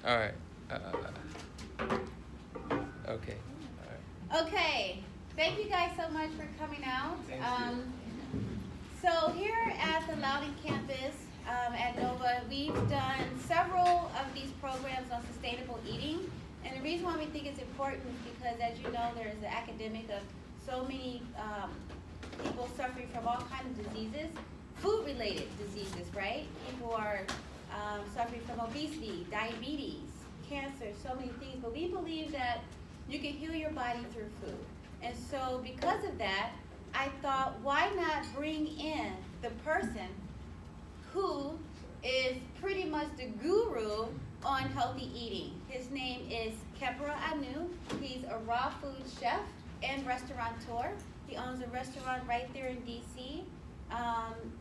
All right. Okay. All right. Okay. Thank you guys so much for coming out. Thank you. So here at the Loudoun campus at NOVA, we've done several of these programs on sustainable eating. And the reason why we think it's important is because, as you know, there's an epidemic of so many people suffering from all kinds of diseases, food-related diseases, right? People are suffering from obesity, diabetes, cancer, so many things. But we believe that you can heal your body through food. And so because of that, I thought, why not bring in the person who is pretty much the guru on healthy eating. His name is Khepra. He's a raw food chef and restaurateur. He owns a restaurant right there in DC.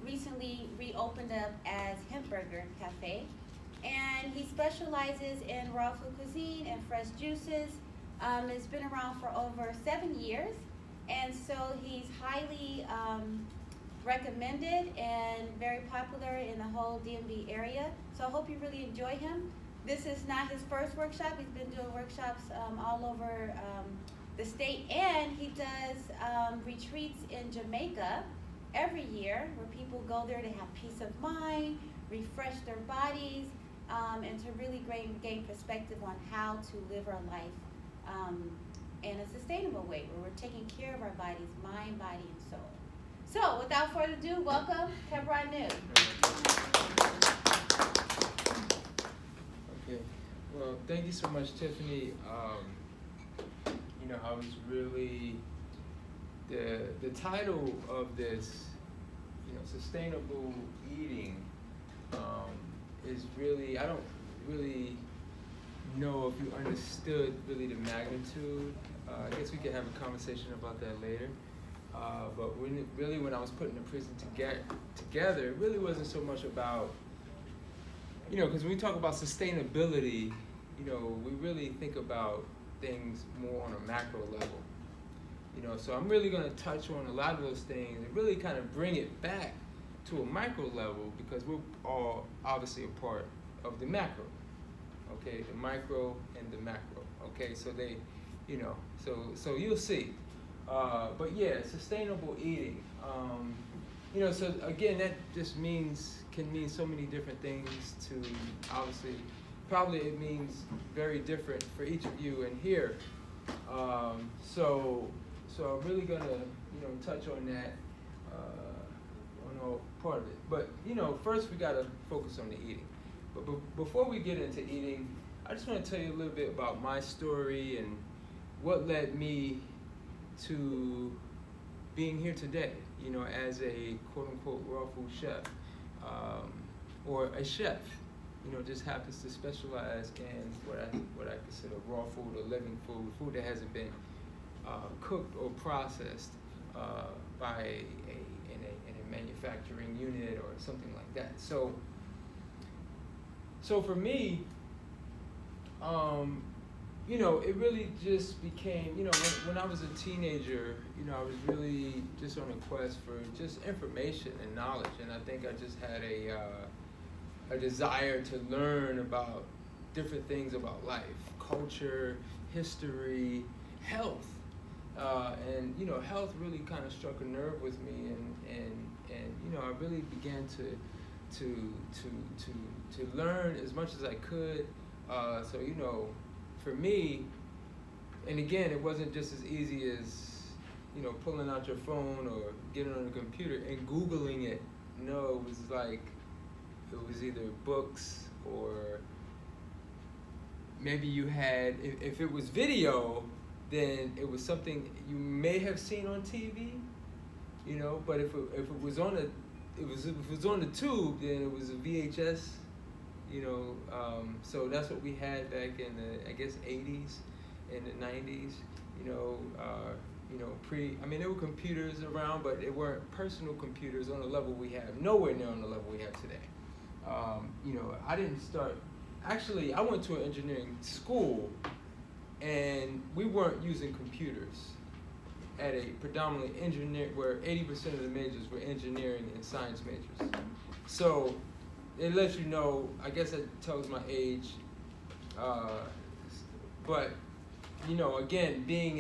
Recently reopened up as Hempburger Cafe. And he specializes in raw food cuisine and fresh juices. It's been around for over 7 years. And so he's highly recommended and very popular in the whole DMV area. So I hope you really enjoy him. This is not his first workshop. He's been doing workshops all over the state. And he does retreats in Jamaica every year where people go there to have peace of mind, refresh their bodies, and to really gain perspective on how to live our life in a sustainable way, where we're taking care of our bodies, mind, body, and soul. So, without further ado, welcome, Khepra. Okay. Well, thank you so much, Tiffany. I was really the title of this, sustainable eating, is really, I don't really know if you understood really the magnitude. I guess we could have a conversation about that later. But when I was putting the prison together, it really wasn't so much about, because when we talk about sustainability, we really think about things more on a macro level. So I'm really going to touch on a lot of those things and really kind of bring it back to a micro level, because we're all obviously a part of the macro. Okay, the micro and the macro. Okay, so they, so you'll see. But yeah, sustainable eating. So again, that just can mean so many different things to, obviously, probably it means very different for each of you in here. So I'm really gonna, touch on that, on all part of it. But, first we gotta focus on the eating. But before we get into eating, I just want to tell you a little bit about my story and what led me to being here today, as a quote-unquote raw food chef, or a chef, just happens to specialize in what I consider raw food or living food that hasn't been cooked or processed by in a manufacturing unit or something like that. So for me, it really just became, when I was a teenager, I was really just on a quest for just information and knowledge. And I think I just had a desire to learn about different things about life, culture, history, health. And health really kind of struck a nerve with me, and I really began to learn as much as I could. So for me, and again, it wasn't just as easy as pulling out your phone or getting on the computer and Googling it. No, it was either books, or maybe you had, if it was video, then it was something you may have seen on TV, but if it was on the tube, then it was a VHS, so that's what we had back in the, I guess, 80s and the 90s, there were computers around, but they weren't personal computers on the level we have, nowhere near on the level we have today. I didn't start, actually, I went to an engineering school, and we weren't using computers at a predominantly where 80% of the majors were engineering and science majors. So it lets you know, I guess it tells my age, But you know, again, being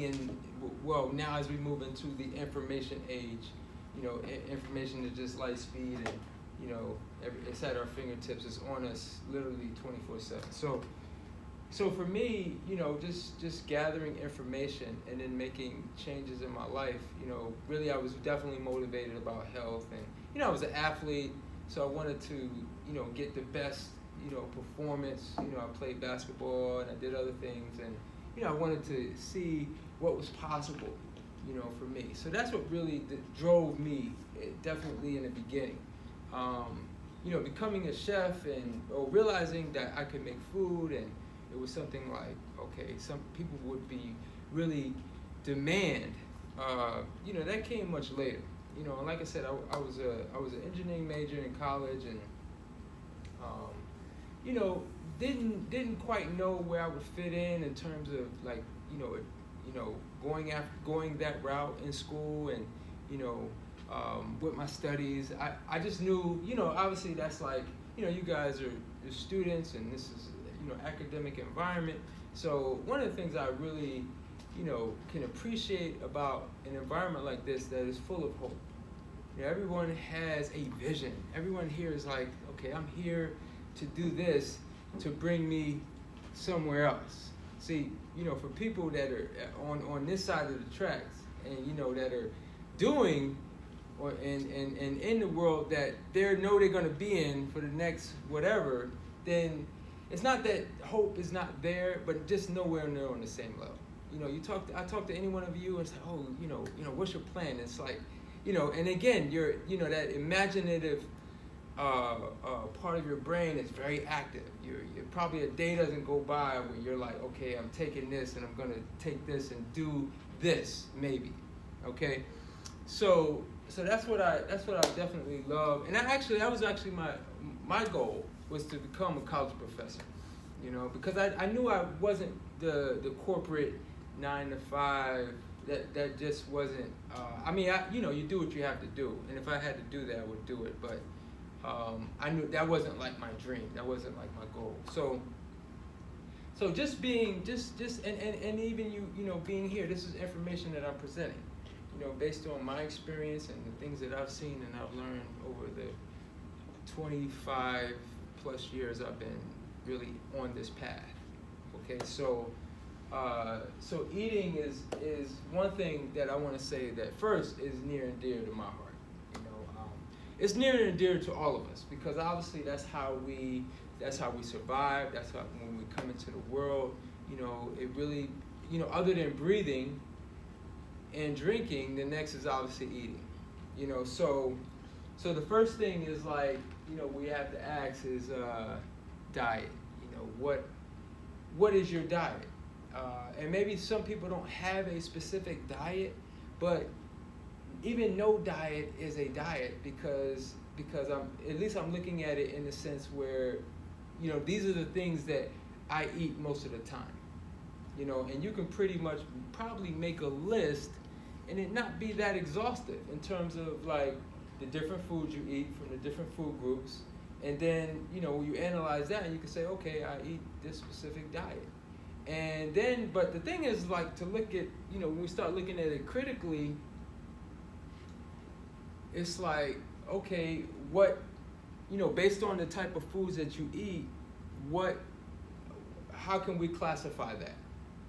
in well, now as we move into the information age, you know, information is just light speed, and you know, it's at our fingertips. It's on us literally 24/7. So for me, you know, just gathering information and then making changes in my life. You know, really, I was definitely motivated about health, and you know, I was an athlete, so I wanted to, you know, get the best, you know, performance. You know, I played basketball and I did other things, and you know, I wanted to see what was possible, you know, for me. So that's what really drove me, definitely in the beginning. You know, becoming a chef or realizing that I could make food, and it was something like, okay, some people would be really demand. You know, that came much later. You know, and like I said, I was an engineering major in college, and you know, didn't quite know where I would fit in terms of like, you know, going that route in school, and you know, with my studies, I just knew, you know, obviously that's like, you know, you guys are students, and this is, you know, academic environment. So one of the things I really, you know, can appreciate about an environment like this that is full of hope. You know, everyone has a vision. Everyone here is like, okay, I'm here to do this to bring me somewhere else. See, you know, for people that are on this side of the tracks, and you know, that are doing or and in the world that they're going to be in for the next whatever, then it's not that hope is not there, but just nowhere near on the same level. You know, I talk to any one of you and say, oh, you know, what's your plan? It's like, you know, and again, you're, you know, that imaginative part of your brain is very active. You're probably a day doesn't go by where you're like, okay, I'm taking this and I'm gonna take this and do this maybe, okay. So that's what I definitely love, and that was actually my goal was to become a college professor, you know, because I knew I wasn't the corporate 9 to 5. That just wasn't. I mean, you know, you do what you have to do, and if I had to do that, I would do it. But I knew that wasn't like my dream. That wasn't like my goal. So just being and even you know, being here. This is information that I'm presenting, you know, based on my experience and the things that I've seen and I've learned over the 25 plus years I've been really on this path. Okay, so eating is one thing that I want to say that first is near and dear to my heart. You know, it's near and dear to all of us, because obviously that's how we survive. That's how when we come into the world. You know, it really, you know, other than breathing and drinking, the next is obviously eating. You know, so the first thing is like, you know, we have to ask is diet. You know, what is your diet? And maybe some people don't have a specific diet, but even no diet is a diet because I'm looking at it in the sense where, you know, these are the things that I eat most of the time. You know, and you can pretty much probably make a list and it not be that exhaustive in terms of like the different foods you eat from the different food groups. And then, you know, you analyze that and you can say, okay, I eat this specific diet. And then, but the thing is, like, to look at, you know, when we start looking at it critically, it's like, okay, what, you know, based on the type of foods that you eat, how can we classify that?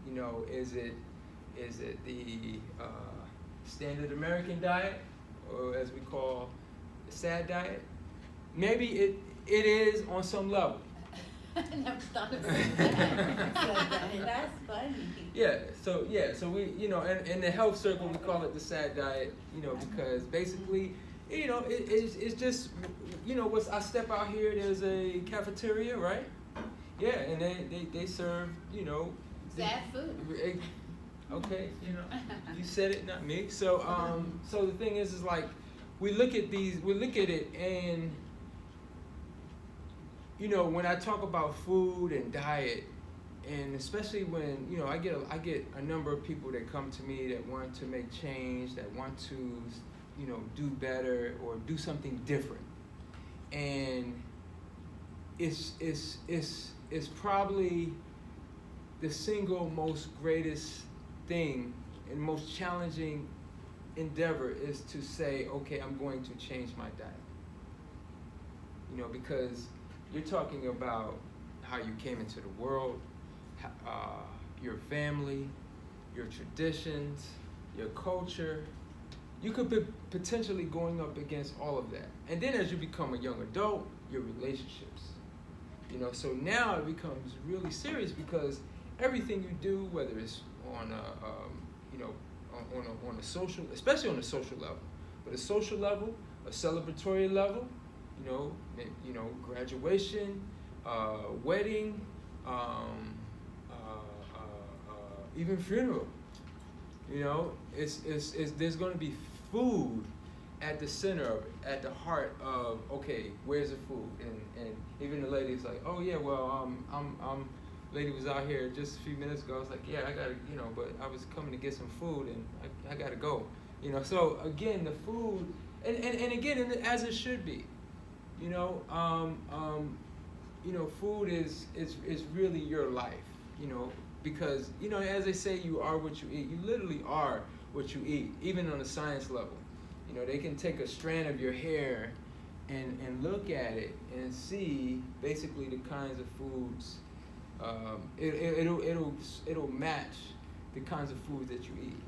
You know, is it the standard American diet, or as we call the SAD diet? Maybe it is on some level. I never thought of that. That's funny. Yeah, so we, you know, in the health circle we call it the SAD diet, you know, because basically, you know, it's just, you know, I step out here, there's a cafeteria, right? Yeah, and they serve, you know, sad food. Okay, you know, you said it, not me. So so the thing is like, we look at it, and you know, when I talk about food and diet, and especially when, you know, I get a number of people that come to me that want to make change, that want to, you know, do better or do something different, and it's is probably the single most greatest thing and most challenging endeavor is to say, okay, I'm going to change my diet. You know, because you're talking about how you came into the world, your family, your traditions, your culture. You could be potentially going up against all of that. And then as you become a young adult, your relationships. You know, so now it becomes really serious because everything you do, whether it's on on a social, especially on a social level, but a social level, a celebratory level, graduation, wedding, even funeral. You know, it's there's going to be food at the center of it, at the heart of, okay, where's the food? And even the lady's like, oh yeah, well, lady was out here just a few minutes ago. I was like, yeah, I gotta, but I was coming to get some food and I gotta go. So again, the food, and again, as it should be, food is really your life, because, as they say, you are what you eat. You literally are what you eat, even on a science level. They can take a strand of your hair and look at it and see basically the kinds of foods. It'll match the kinds of foods that you eat.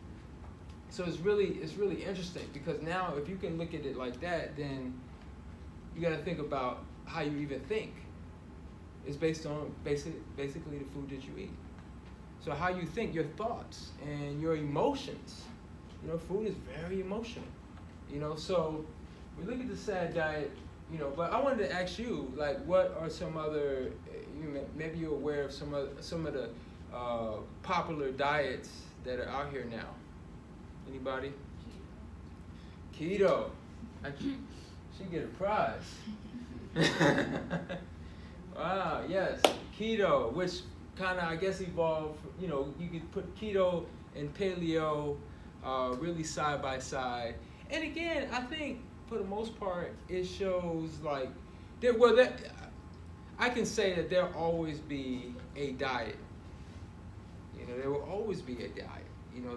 So it's really interesting, because now if you can look at it like that, then you got to think about how you even think. It's based on basically the food that you eat. So how you think, your thoughts and your emotions. Food is very emotional. So we look at the SAD diet. But I wanted to ask you, like, what are some other? Maybe you're aware of some of the popular diets that are out here now. Anybody? Keto. She get a prize. Wow. Yes, keto, which kind of, I guess, evolved. You could put keto and paleo really side by side. And again, I think for the most part, it shows like I can say that there'll always be a diet. There will always be a diet.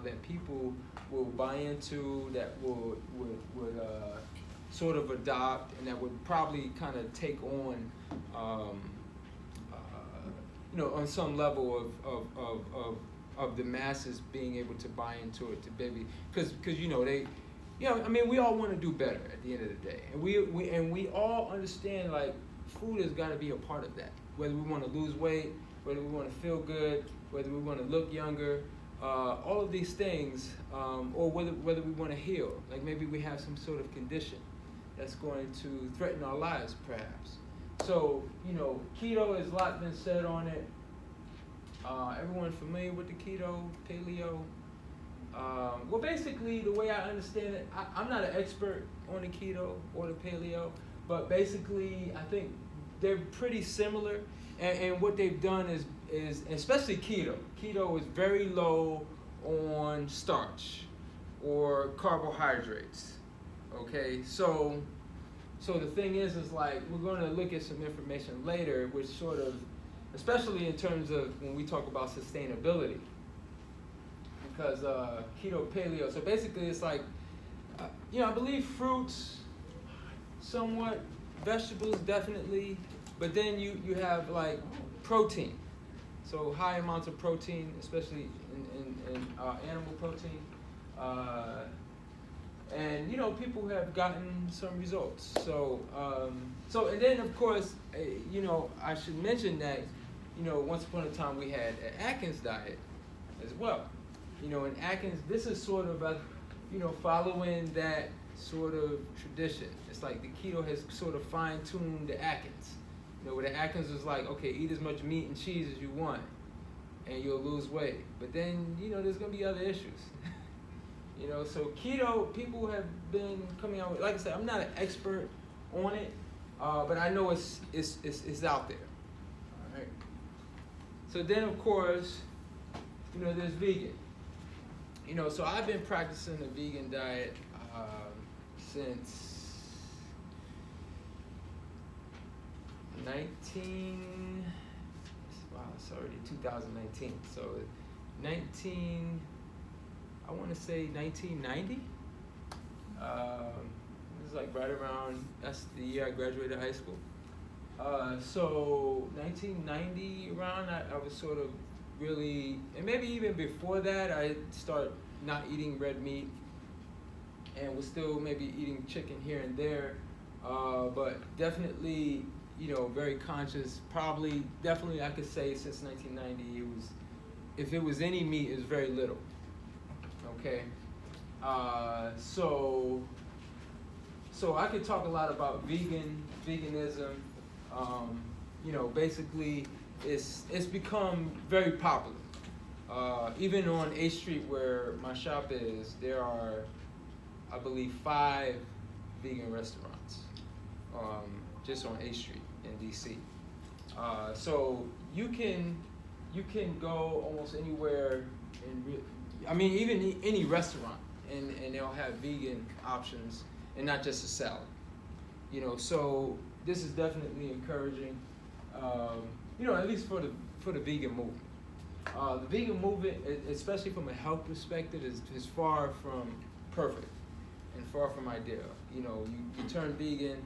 That people will buy into, that would sort of adopt, and that would probably kind of take on, on some level of the masses being able to buy into it, to maybe because they. We all want to do better at the end of the day, and we all understand, like, food has got to be a part of that. Whether we want to lose weight, whether we want to feel good, whether we want to look younger, all of these things, or whether we want to heal. Like maybe we have some sort of condition that's going to threaten our lives, perhaps. So keto, has a lot been said on it. Everyone familiar with the keto, paleo? Well, basically, the way I understand it, I'm not an expert on the keto or the paleo, but basically, I think they're pretty similar. And what they've done is especially keto. Keto is very low on starch or carbohydrates. Okay, so the thing is like, we're going to look at some information later, which sort of, especially in terms of when we talk about sustainability. Because keto, paleo, so basically it's like, I believe fruits, somewhat, vegetables definitely, but then you have like protein, so high amounts of protein, especially in animal protein, and people have gotten some results. So and then of course, I should mention that once upon a time we had an Atkins diet as well. In Atkins, this is sort of following that sort of tradition. It's like the keto has sort of fine-tuned the Atkins. Where the Atkins was like, okay, eat as much meat and cheese as you want, and you'll lose weight. But then, there's gonna be other issues. So keto, people have been coming out with, like I said, I'm not an expert on it, but I know it's out there. All right. So then, of course, there's vegan. So I've been practicing the vegan diet since 19 it's already 2019. So I want to say 1990. It was like right around, that's the year I graduated high school. So 1990 around, I was sort of really, and maybe even before that, I started not eating red meat and was still maybe eating chicken here and there, but definitely, very conscious. Definitely I could say since 1990, if it was any meat, it was very little. Okay, so I could talk a lot about veganism. Basically, it's become very popular. Even on 8th Street where my shop is, there are, I believe, 5 vegan restaurants just on 8th Street in DC. So you can go almost anywhere, even any restaurant, and they'll have vegan options and not just a salad. So this is definitely encouraging, at least for the vegan movement. The vegan movement, especially from a health perspective, is far from perfect and far from ideal. You turn vegan,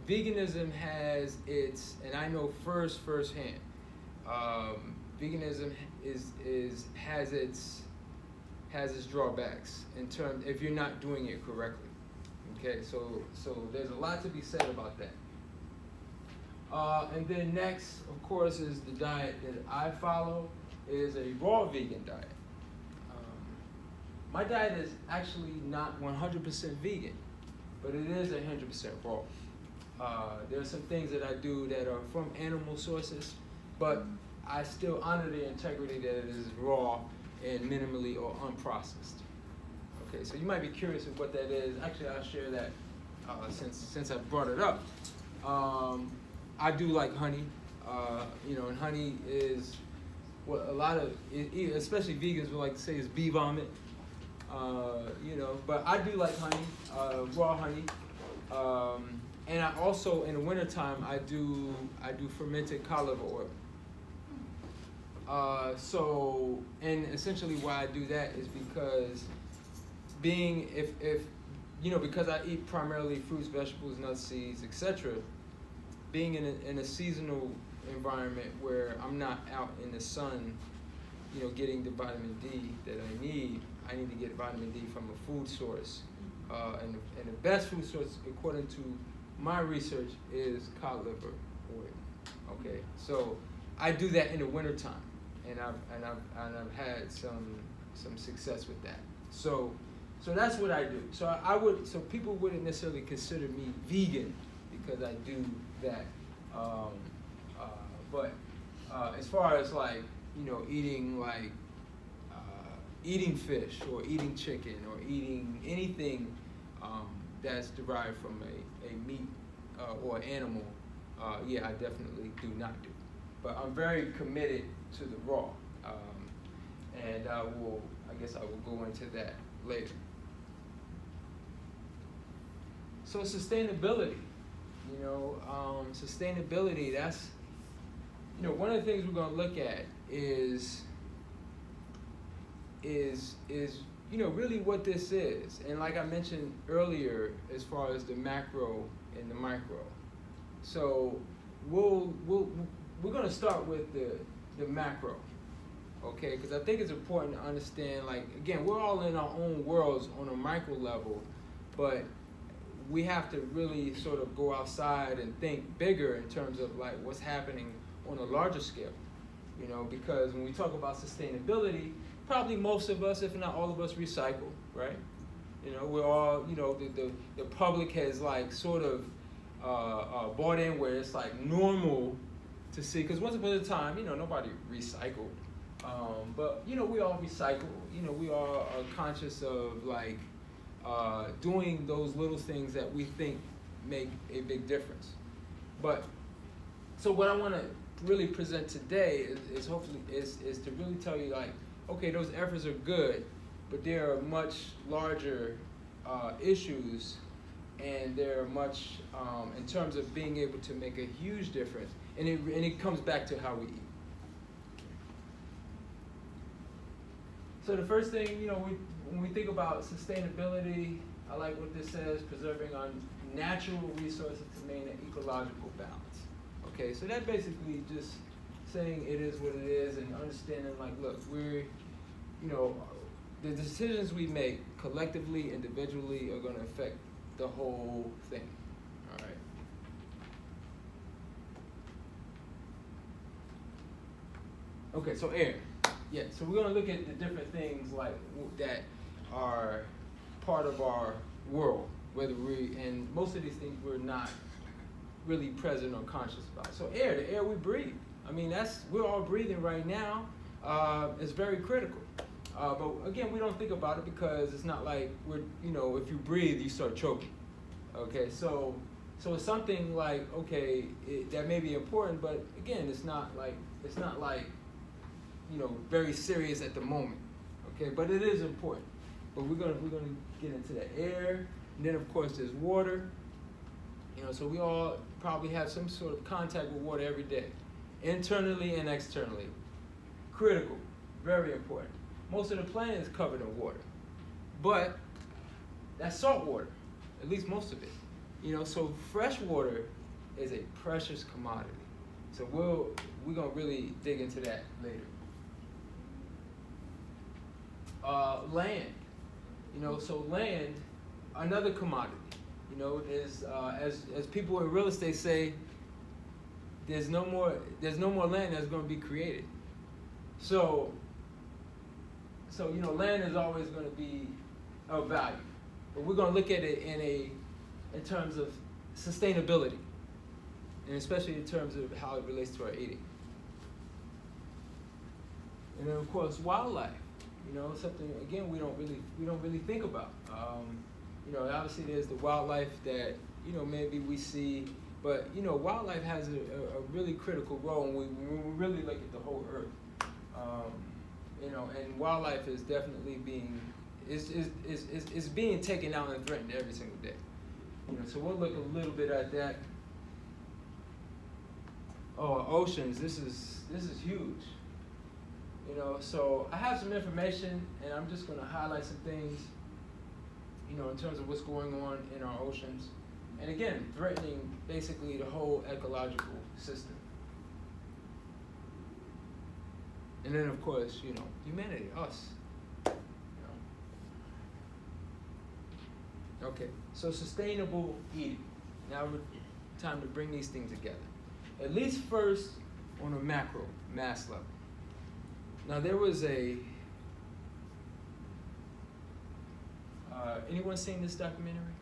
veganism has its, and I know firsthand, veganism has its drawbacks in terms if you're not doing it correctly. Okay, so there's a lot to be said about that. And then next, of course, is the diet that I follow, is a raw vegan diet. My diet is actually not 100% vegan, but it is 100% raw. There are some things that I do that are from animal sources, but I still honor the integrity that it is raw and minimally or unprocessed. Okay, so you might be curious of what that is. Actually, I'll share that since I brought it up. I do like honey, and honey is what a lot of, especially vegans would like to say, is bee vomit. But I do like honey, raw honey, and I also in the wintertime I do fermented cod liver oil. And essentially why I do that is because because I eat primarily fruits, vegetables, nuts, seeds, etc. Being in a seasonal environment where I'm not out in the sun, getting the vitamin D that I need to get vitamin D from a food source. And the best food source, according to my research, is cod liver oil. Okay, so I do that in the wintertime, and I've had some success with that. So that's what I do. So people wouldn't necessarily consider me vegan because I do that. But as far as eating fish or eating chicken or eating anything that's derived from a meat or animal, I definitely do not do. But I'm very committed to the raw, and I guess I will go into that later. So sustainability, sustainability, that's, one of the things we're going to look at is really what this is. And like I mentioned earlier, as far as the macro and the micro. So we're going to start with the macro, okay? Because I think it's important to understand, again, we're all in our own worlds on a micro level, but we have to really sort of go outside and think bigger in terms of what's happening on a larger scale, because when we talk about sustainability, probably most of us, if not all of us, recycle, right? We're all, the public has sort of bought in where it's normal to see, because once upon a time, nobody recycled, but we all recycle. We all are conscious of doing those little things that we think make a big difference. But so what I want to really present today is hopefully is to really tell you okay, those efforts are good, but there are much larger issues and they're much in terms of being able to make a huge difference. And it comes back to how we eat. So the first thing, when we think about sustainability, I like what this says: preserving our natural resources to maintain an ecological balance. Okay, so that basically just saying it is what it is, and understanding like, look, we're, the decisions we make collectively, individually, are going to affect the whole thing. All right. Okay, so air. Yeah, so we're going to look at the different things like that are part of our world, and most of these things we're not really present or conscious about. So air, the air we breathe. I mean, we're all breathing right now. It's very critical. But again, we don't think about it because it's not like if you breathe, you start choking. Okay, so it's something like, okay, that may be important, but again, it's not like very serious at the moment. Okay, but it is important. But we're gonna get into that air, and then of course there's water. So we all probably have some sort of contact with water every day, internally and externally. Critical, very important. Most of the planet is covered in water, but that's salt water, at least most of it. So fresh water is a precious commodity. So we're gonna really dig into that later. Land, so land, another commodity. Is as people in real estate say, there's no more land that's going to be created. So land is always going to be of value, but we're going to look at it in terms of sustainability, and especially in terms of how it relates to our eating. And then of course wildlife, something again we don't really think about. Obviously there's the wildlife that maybe we see, but wildlife has a really critical role when we really look at the whole earth. And wildlife is definitely being taken out and threatened every single day. So we'll look a little bit at that. Oh, oceans. This is huge. So I have some information, and I'm just going to highlight some things. In terms of what's going on in our oceans, and again, threatening basically the whole ecological system. And then of course, humanity, us. Okay, so sustainable eating. Now it's time to bring these things together. At least first on a macro, mass level. Now there was anyone seen this documentary?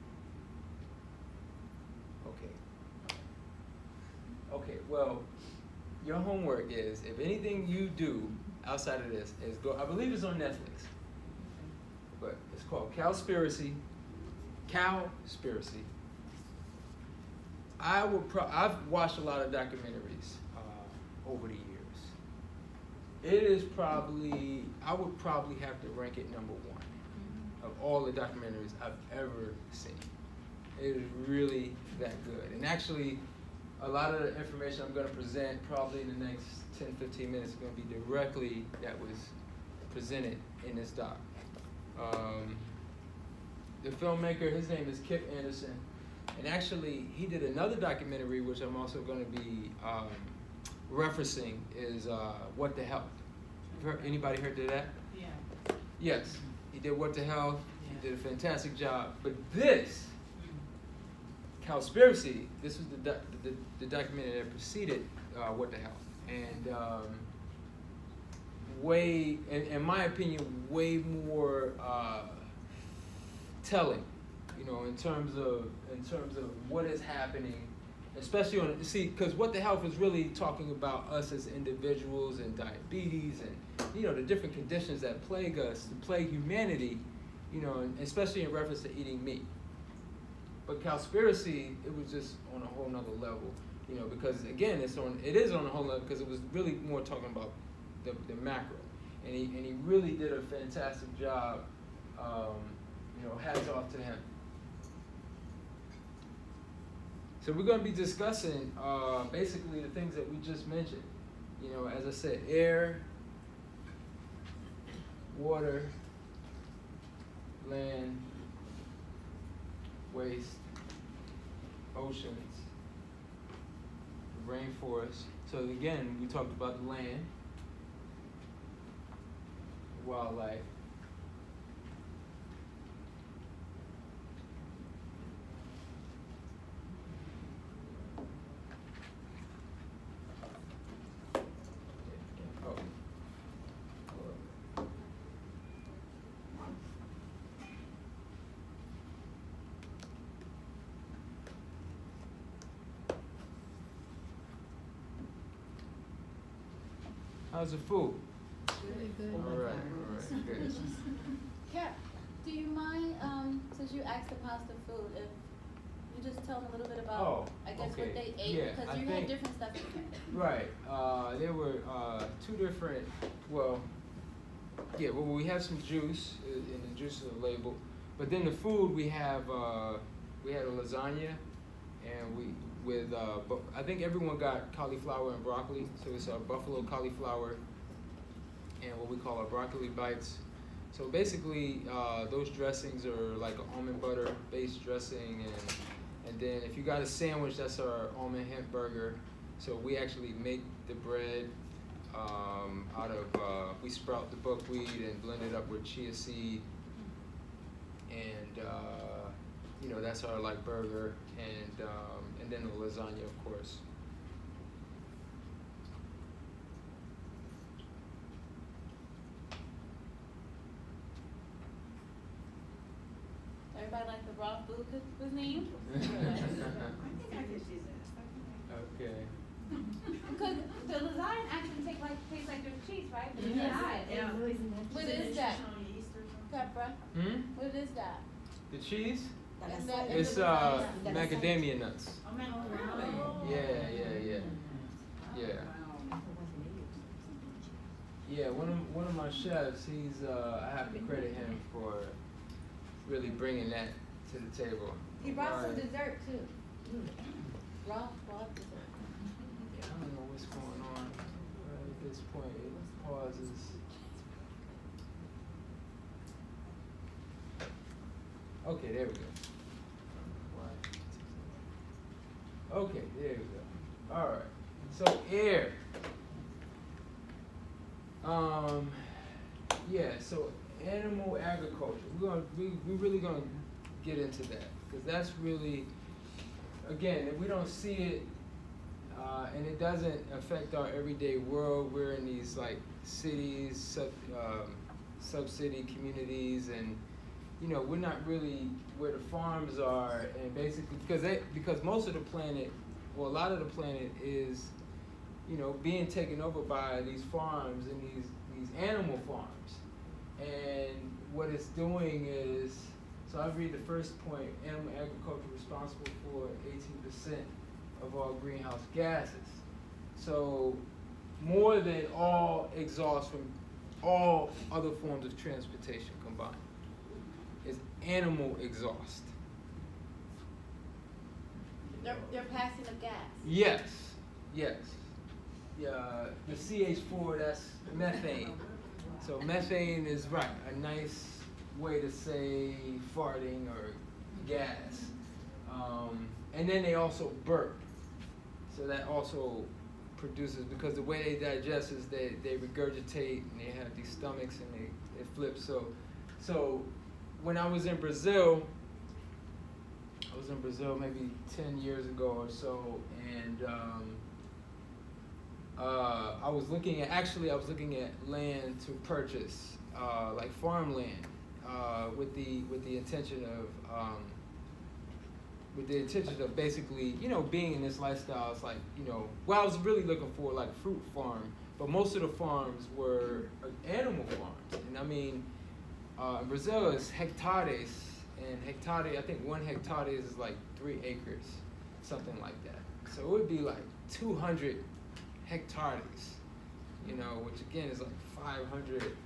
Okay, well, your homework is, if anything you do outside of this is go, I believe it's on Netflix, but it's called Cowspiracy. Cowspiracy. I've watched a lot of documentaries over the years. It is probably, I would probably have to rank it number one of all the documentaries I've ever seen. It is really that good. And actually, a lot of the information I'm going to present probably in the next 10, 15 minutes is going to be directly that was presented in this doc. The filmmaker, his name is Kip Anderson, and actually he did another documentary which I'm also going to be referencing is What the Health. Anybody heard of that? Yeah. Yes, he did What the Health. He did a fantastic job. But this, Cowspiracy, this was the documentary that preceded What the Health. And way, in my opinion, way more telling, in terms of what is happening, especially because What the Health is really talking about us as individuals and diabetes and the different conditions that plague us, plague humanity, and especially in reference to eating meat. But Cowspiracy, it was just on a whole nother level, because again, it is on a whole level because it was really more talking about the macro, and he really did a fantastic job. Hats off to him. So we're going to be discussing basically the things that we just mentioned. You know, as I said, air, water, land, waste, oceans, rainforest. So again, we talked about the land, wildlife, how's the food? Really good. All right, good. Cap, do you mind, since you asked them how's the food, if you just tell them a little bit about, I guess, okay. what they ate? Yeah, because I you think- had different stuff in there. Right. There were two different. Well, we have some juice, and the juice is a label. But then the food we had a lasagna, and I think everyone got cauliflower and broccoli. So it's our buffalo cauliflower, and what we call our broccoli bites. So basically, those dressings are like an almond butter based dressing, and then if you got a sandwich, that's our almond hemp burger. So we actually make the bread out of, we sprout the buckwheat and blend it up with chia seed. And, that's our like burger. And then the lasagna, of course. Everybody like the raw food cuisine? Okay. Because the lasagna actually tastes like there's cheese, right? But it's not. What is that? Khepra? What is that? The cheese? And the- It's and the lasagna? macadamia nuts. Yeah. Yeah, one of my chefs, I have to credit him for really bringing that to the table. He brought some Right. dessert too. Raw dessert. Yeah, I don't know what's going on right at this point. It pauses. Okay, there we go. Okay, there we go. All right. So air. So animal agriculture. We're really gonna get into that because that's really, again, if we don't see it, and it doesn't affect our everyday world. We're in these like cities, sub-city communities, and we're not really where the farms are, and basically because most of the planet, well, a lot of the planet is, being taken over by these farms and these animal farms. And what it's doing is, so I read the first point, animal agriculture responsible for 18% of all greenhouse gases. So more than all exhaust from all other forms of transportation combined is animal exhaust. They're passing the gas. Yes. Yeah, the CH4, that's methane. So methane is a nice way to say farting or gas. And then they also burp. So that also produces, because the way they digest is they regurgitate and they have these stomachs and they flip. So when I was in Brazil maybe 10 years ago or so, and I was looking at land to purchase, like farmland, with the intention of basically, being in this lifestyle. It's like, I was really looking for like a fruit farm, but most of the farms were animal farms. And I mean, in Brazil is hectares, and hectare, I think 1 hectare is like 3 acres, something like that. So it would be like 200 hectares, which again is like 500,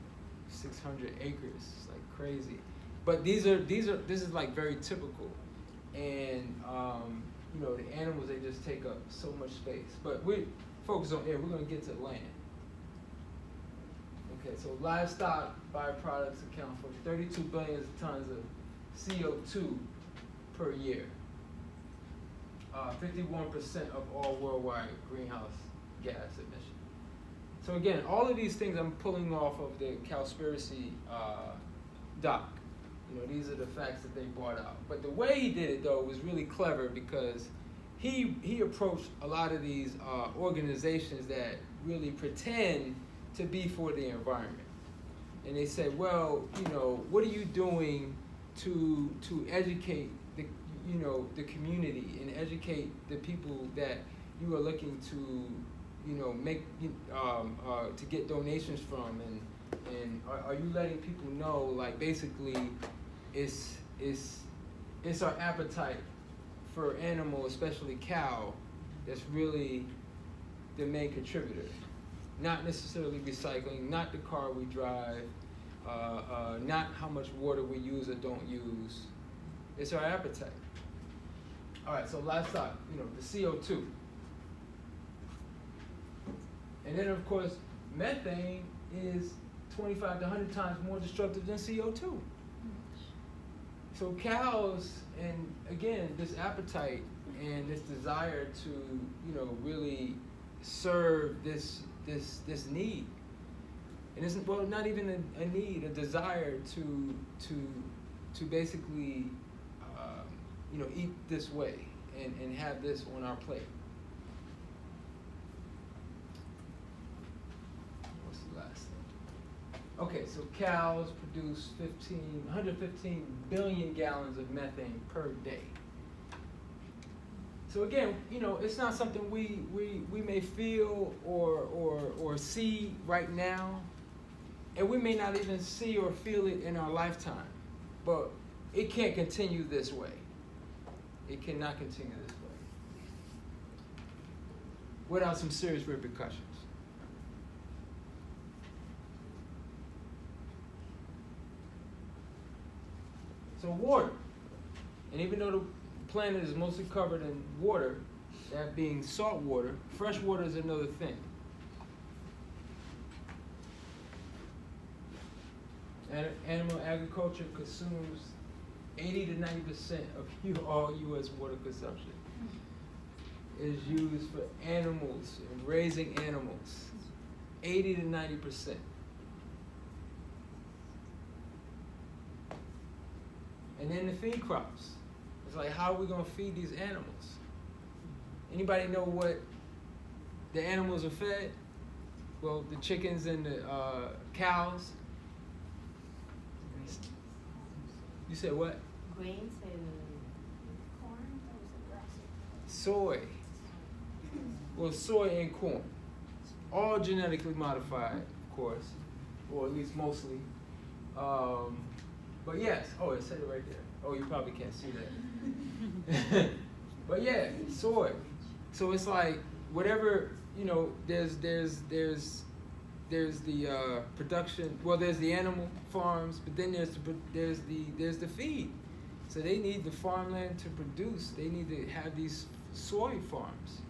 600 acres. It's like crazy. But this is like very typical. And the animals, they just take up so much space. But we focus on air. We're going to get to land. Okay, so livestock byproducts account for 32 billion tons of CO2 per year. 51% of all worldwide greenhouse gas emissions. So again, all of these things I'm pulling off of the Cowspiracy doc. These are the facts that they brought out. But the way he did it, though, was really clever because he approached a lot of these organizations that really pretend to be for the environment. And they said, well, what are you doing to educate the community and educate the people that you are looking to, make to get donations from, and are you letting people know, like, basically it's our appetite for animal, especially cow, that's really the main contributor. Not necessarily recycling, not the car we drive, not how much water we use or don't use. It's our appetite. All right, so livestock, the CO2. And then, of course, methane is 25 to 100 times more destructive than CO2. So cows, and again, this appetite and this desire to, really serve this need. And it's, well, not even a need, a desire to basically, eat this way and have this on our plate. What's the last thing? Okay, so cows produce 115 billion gallons of methane per day. So again, it's not something we may feel or see right now, and we may not even see or feel it in our lifetime, but it can't continue this way. It cannot continue this way without some serious repercussions. So water, and even though the planet is mostly covered in water, that being salt water, fresh water is another thing. Animal agriculture consumes 80 to 90% of all U.S. water consumption is used for animals and raising animals. 80 to 90%. And then the feed crops. It's like, how are we going to feed these animals? Anybody know what the animals are fed? Well, the chickens and the cows. You said what? Grains and corn? Soy. Well, soy and corn. All genetically modified, of course, or at least mostly. But yes, it said it right there. Oh, you probably can't see that. But yeah, soy. So it's like whatever, there's the production. Well, there's the animal farms, but then there's the feed. So they need the farmland to produce. They need to have these soy farms.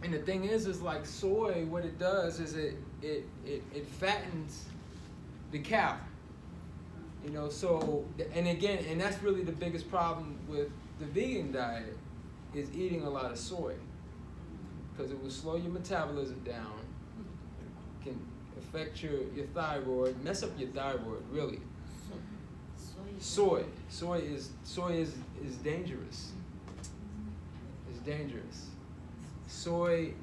And the thing is like soy. What it does is it fattens the cow. So, and again, and that's really the biggest problem with the vegan diet is eating a lot of soy, because it will slow your metabolism down, can affect your thyroid, mess up your thyroid, really. Soy is dangerous. It's dangerous. Soy,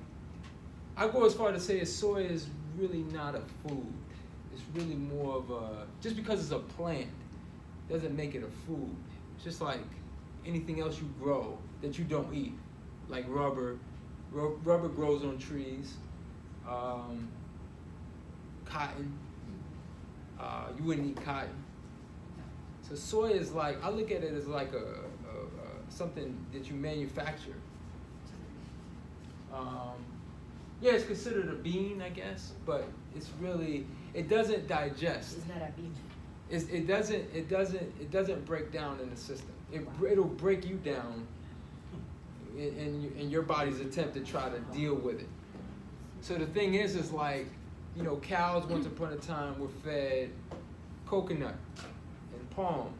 I go as far to say soy is really not a food. It's really more of a, just because it's a plant doesn't make it a food. It's just like anything else you grow that you don't eat, like rubber. Rubber grows on trees. Cotton. You wouldn't eat cotton. So soy is like, I look at it as like a something that you manufacture. Yeah, it's considered a bean, I guess, but it's really, it doesn't digest. It's not a bean. It doesn't break down in the system. It'll break you down in your body's attempt to try to deal with it. So the thing is like, you know, cows once upon a time were fed coconut and palm,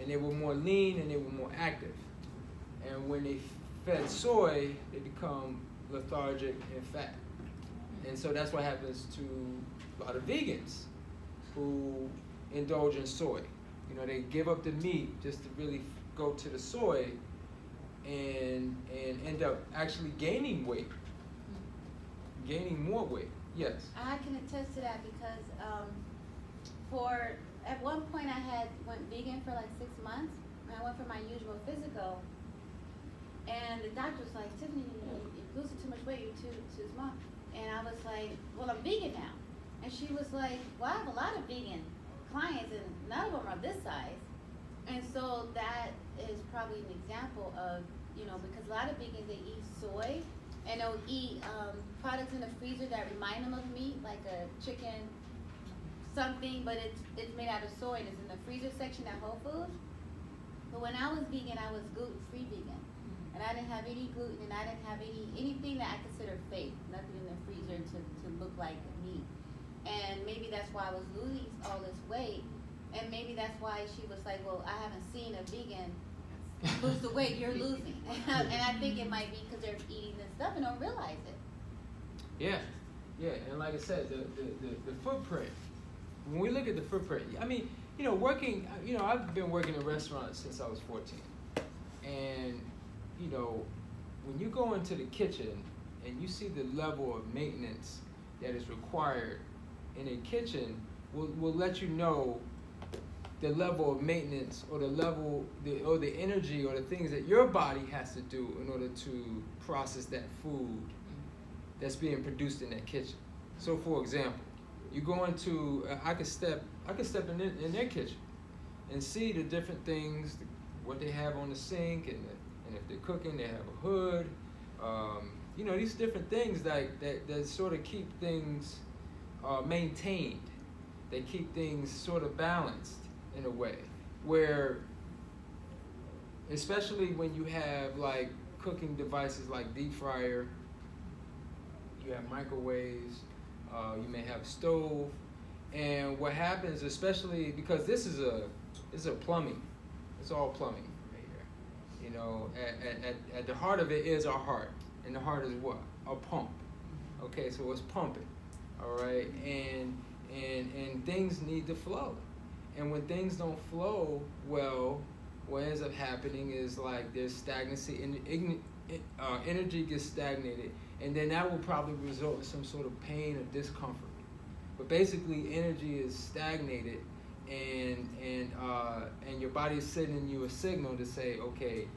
and they were more lean and they were more active. And when they fed soy, they become lethargic and fat. And so that's what happens to a lot of vegans who indulge in soy. You know, they give up the meat just to really go to the soy and end up actually gaining weight, gaining more weight. Yes. I can attest to that because at one point I went vegan for like 6 months, and I went for my usual physical, and the doctor was like, Tiffany, you're losing too much weight, you're too small. And I was like, well, I'm vegan now. And she was like, well, I have a lot of vegan clients, and none of them are this size. And so that is probably an example of, you know, because a lot of vegans, they eat soy, and they'll eat products in the freezer that remind them of meat, like a chicken something, but it's made out of soy, and it's in the freezer section at Whole Foods. But when I was vegan, I was gluten-free vegan. And I didn't have any gluten, and I didn't have anything that I consider fake, nothing in the freezer to look like meat. And maybe that's why I was losing all this weight, and maybe that's why she was like, well, I haven't seen a vegan lose the weight you're losing. And I think it might be because they're eating this stuff and don't realize it. Yeah, and like I said, the footprint, when we look at the footprint, I mean, you know, I've been working in restaurants since I was 14. And you know, when you go into the kitchen and you see the level of maintenance that is required in a kitchen, will let you know the level of maintenance or the energy or the things that your body has to do in order to process that food that's being produced in that kitchen. So, for example, you go into I could step in their kitchen and see the different things, what they have on the sink, and if they're cooking, they have a hood. You know, these different things that sort of keep things maintained. They keep things sort of balanced in a way, where, especially when you have like cooking devices like deep fryer, you have microwaves, you may have a stove, and what happens, especially because this is a plumbing, it's all plumbing. You know, at the heart of it is our heart, and the heart is what? A pump. Okay, so it's pumping, all right, and things need to flow, and when things don't flow well, what ends up happening is like there's stagnancy, and energy gets stagnated, and then that will probably result in some sort of pain or discomfort. But basically, energy is stagnated, and your body is sending you a signal to say, okay,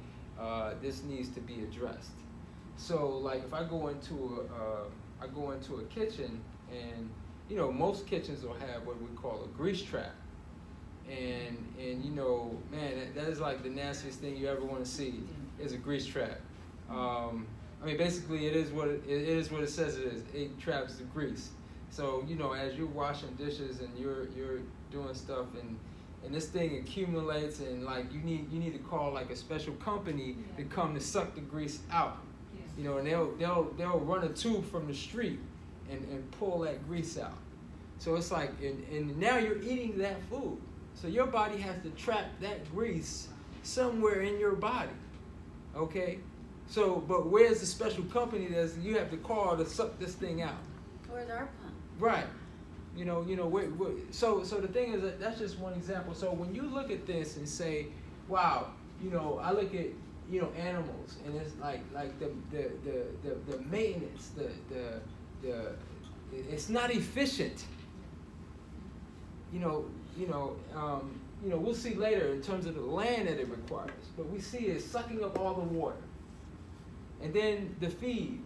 this needs to be addressed. So, like, if I go into a kitchen, and you know, most kitchens will have what we call a grease trap, and you know, man, that is like the nastiest thing you ever want to see is a grease trap. I mean, basically, it is what it says it is. It traps the grease. So, you know, as you're washing dishes and you're doing stuff, and this thing accumulates, and like you need to call like a special company to come to suck the grease out. You know, and they'll run a tube from the street and pull that grease out. So it's like, and now you're eating that food. So your body has to trap that grease somewhere in your body. Okay? So, but where's the special company that you have to call to suck this thing out? Where's our pump? Right. You know. So the thing is that's just one example. So when you look at this and say, wow, you know, I look at, you know, animals, and it's like the maintenance, it's not efficient. We'll see later in terms of the land that it requires, but we see it sucking up all the water, and then the feed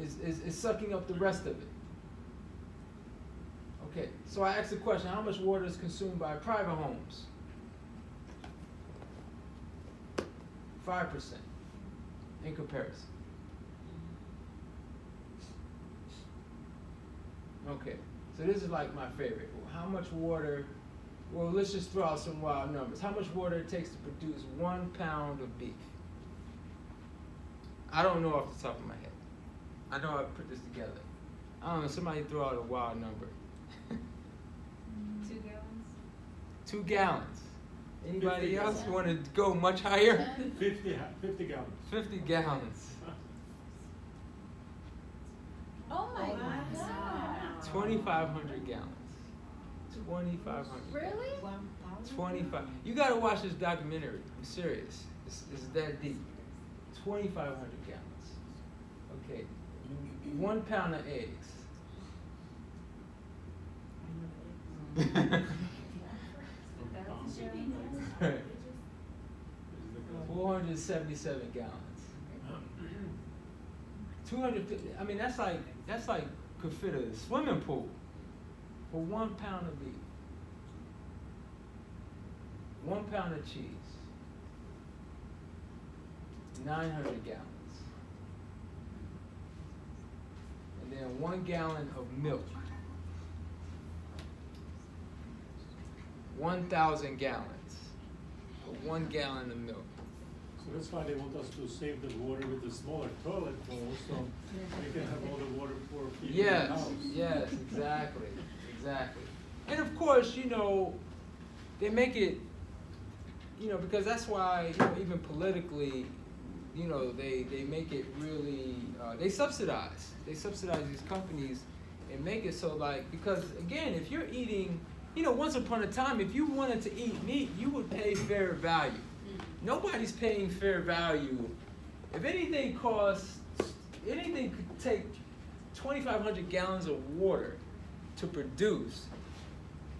is sucking up the rest of it. Okay, so I asked the question: how much water is consumed by private homes? 5% in comparison. Okay, so this is like my favorite. How much water? Well, let's just throw out some wild numbers. How much water it takes to produce 1 pound of beef? I don't know off the top of my head. I know I put this together. I don't know, somebody throw out a wild number. 2 gallons? 2 gallons. Anybody 50 else gallons. want to go much higher? 50 gallons. 50 gallons. Oh my Wow. God. 2,500 gallons. 2,500. Really? 25. You gotta watch this documentary. I'm serious. It's that deep. 2,500 gallons. Okay. 1 pound of eggs. 477 gallons. 250. I mean, that's like could fit a swimming pool for 1 pound of beef. 1 pound of cheese. 900 gallons. And then 1 gallon of milk. 1,000 gallons for 1 gallon of milk. So that's why they want us to save the water with the smaller toilet bowl, so we can have all the water for people in the Yes, house. yes, exactly. And of course, they make it, because that's why, even politically, they make it really, they subsidize these companies and make it so because again, if you're eating, once upon a time, if you wanted to eat meat, you would pay fair value. Nobody's paying fair value. If anything could take 2,500 gallons of water to produce,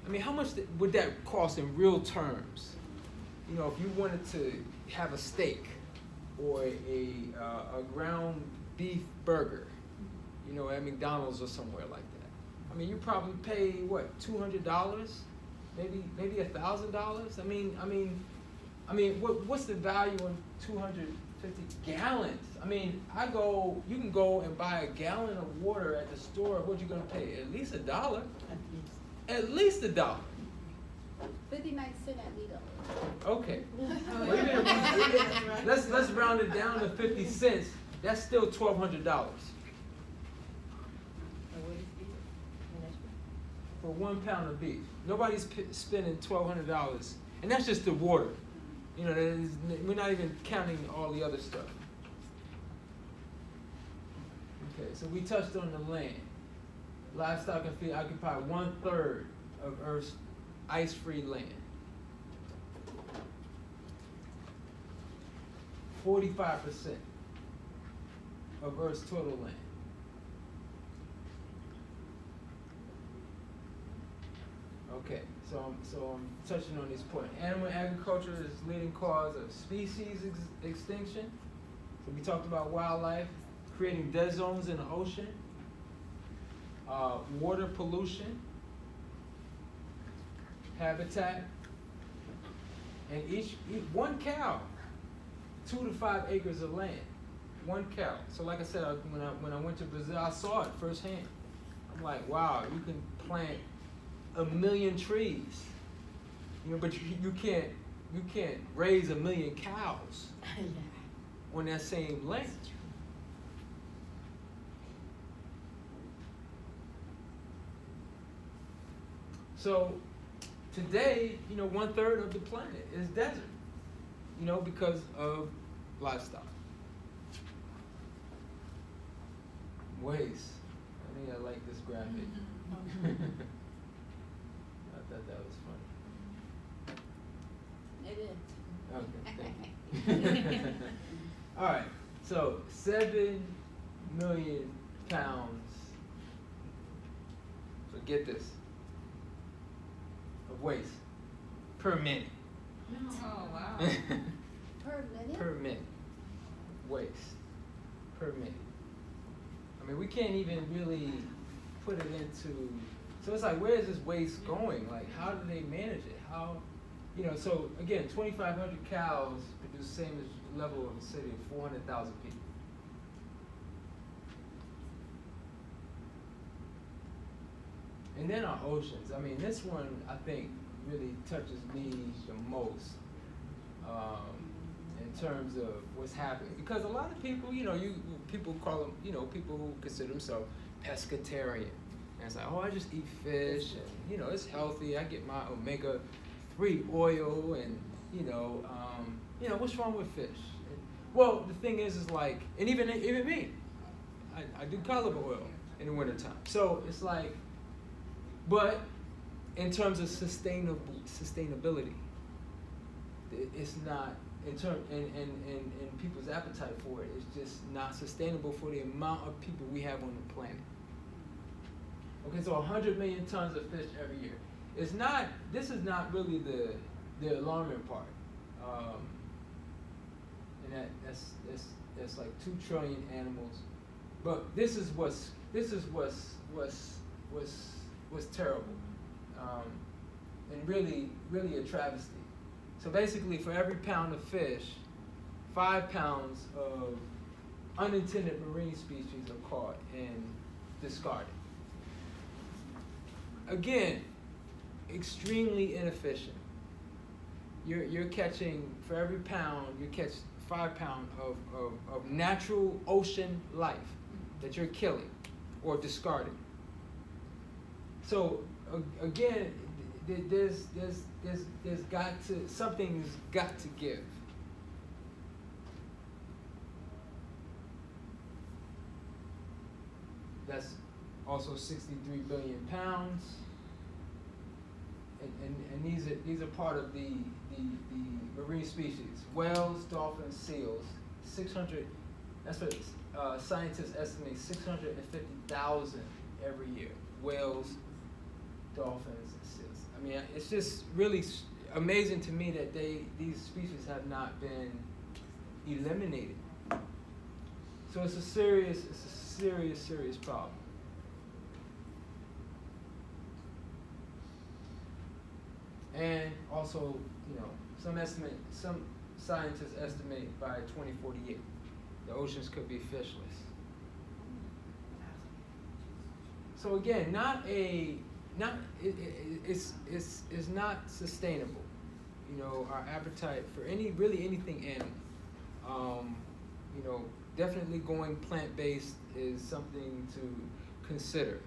I mean, how much would that cost in real terms? If you wanted to have a steak or a ground beef burger, at McDonald's or somewhere like that. I mean, you probably pay what, $200, maybe $1,000. I mean, what's the value in 250 gallons? I mean, you can go and buy a gallon of water at the store. What you gonna pay? At least $1. At least $1. 59 cents at Lidl. Okay. Well, even if let's round it down to 50 cents. That's still $1,200 for 1 pound of beef. Nobody's spending $1,200, and that's just the water. We're not even counting all the other stuff. Okay, so we touched on the land. Livestock and feed occupy 1/3 of Earth's ice-free land. 45% of Earth's total land. Okay, so I'm touching on this point. Animal agriculture is leading cause of species extinction. So we talked about wildlife, creating dead zones in the ocean, water pollution, habitat, and each 1 cow, 2 to 5 acres of land, 1 cow. So like I said, when I went to Brazil, I saw it firsthand. I'm like, wow, you can plant 1 million trees, but you can't raise 1 million cows on that same land. So today, 1/3 of the planet is desert, because of livestock. Waste. I think I like this graphic. I thought that was funny. It is. Okay, thank you. All right, so 7 million pounds, so get this, of waste per minute. Oh, wow. Per minute? Per minute. Waste per minute. I mean, we can't even really put it into, so it's like, where is this waste going? Like, how do they manage it? How, so again, 2,500 cows produce the same as level of a city of 400,000 people. And then our oceans. I mean, this one, I think, really touches me the most in terms of what's happening. Because a lot of people, people call them, people who consider themselves pescatarian. And it's like, oh, I just eat fish, and, it's healthy. I get my omega-3 oil, and, what's wrong with fish? And, well, the thing is like, and even me, I do cod liver oil in the wintertime. So it's like, but in terms of sustainability, it's not, and people's appetite for it is just not sustainable for the amount of people we have on the planet. Okay, so 100 million tons of fish every year. This is not really the alarming part. And that's like 2 trillion animals. But this is what's terrible. And really a travesty. So basically, for every pound of fish, 5 pounds of unintended marine species are caught and discarded. Again, extremely inefficient. You're catching, for every pound, you catch 5 pounds of natural ocean life that you're killing or discarding. So again, something's got to give. That's also 63 billion pounds. And these are part of the marine species. Whales, dolphins, seals. 600. That's what scientists estimate. 650,000 every year. Whales, dolphins, and seals. I mean, it's just really amazing to me that these species have not been eliminated. So it's a serious problem. And also, some scientists estimate by 2048, the oceans could be fishless. So again, it's not sustainable. Our appetite for anything animal. Definitely going plant-based is something to consider.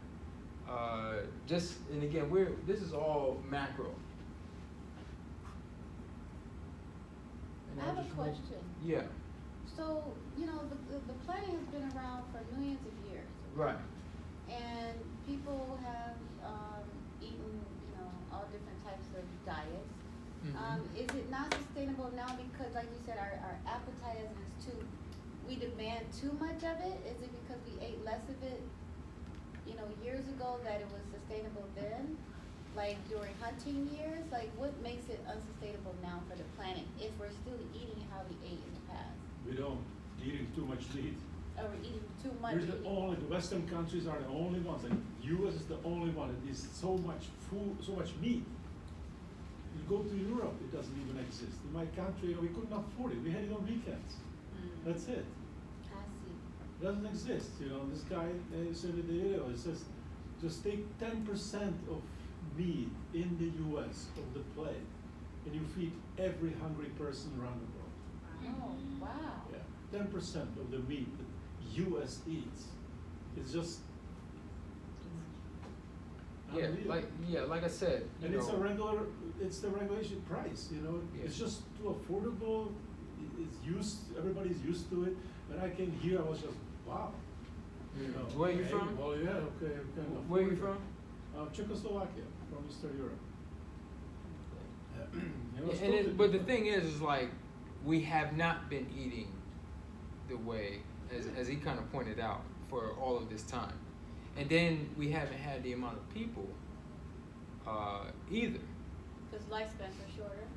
And again, this is all macro. I have a question. Yeah. So, the planet has been around for millions of years. Right. And people have eaten, all different types of diets. Mm-hmm. Is it not sustainable now because, like you said, our appetite is we demand too much of it? Is it because we ate less of it, years ago that it was sustainable then? Like during hunting years? Like what makes it unsustainable now for the planet if we're still eating how we ate in the past? We don't. Eating too much meat. Or we're eating too much We're the Western countries are the only ones, and US is the only one that eats so much food, so much meat. You go to Europe, it doesn't even exist. In my country, we couldn't afford it. We had it on weekends. That's it. I see. It doesn't exist. This guy said in the video, it says, just take 10% of meat in the US of the plate, and you feed every hungry person around the world. Oh, wow. Yeah, 10% of the meat that US eats. It's just like I said, and it's the regulation price. It's just too affordable. Everybody's used to it. When I came here, I was just wow. Where are you from? Well, yeah, okay. Where are you from? Czechoslovakia, from Eastern Europe. But the thing is like we have not been eating the way as he kind of pointed out for all of this time, and then we haven't had the amount of people either. Because lifespans are shorter.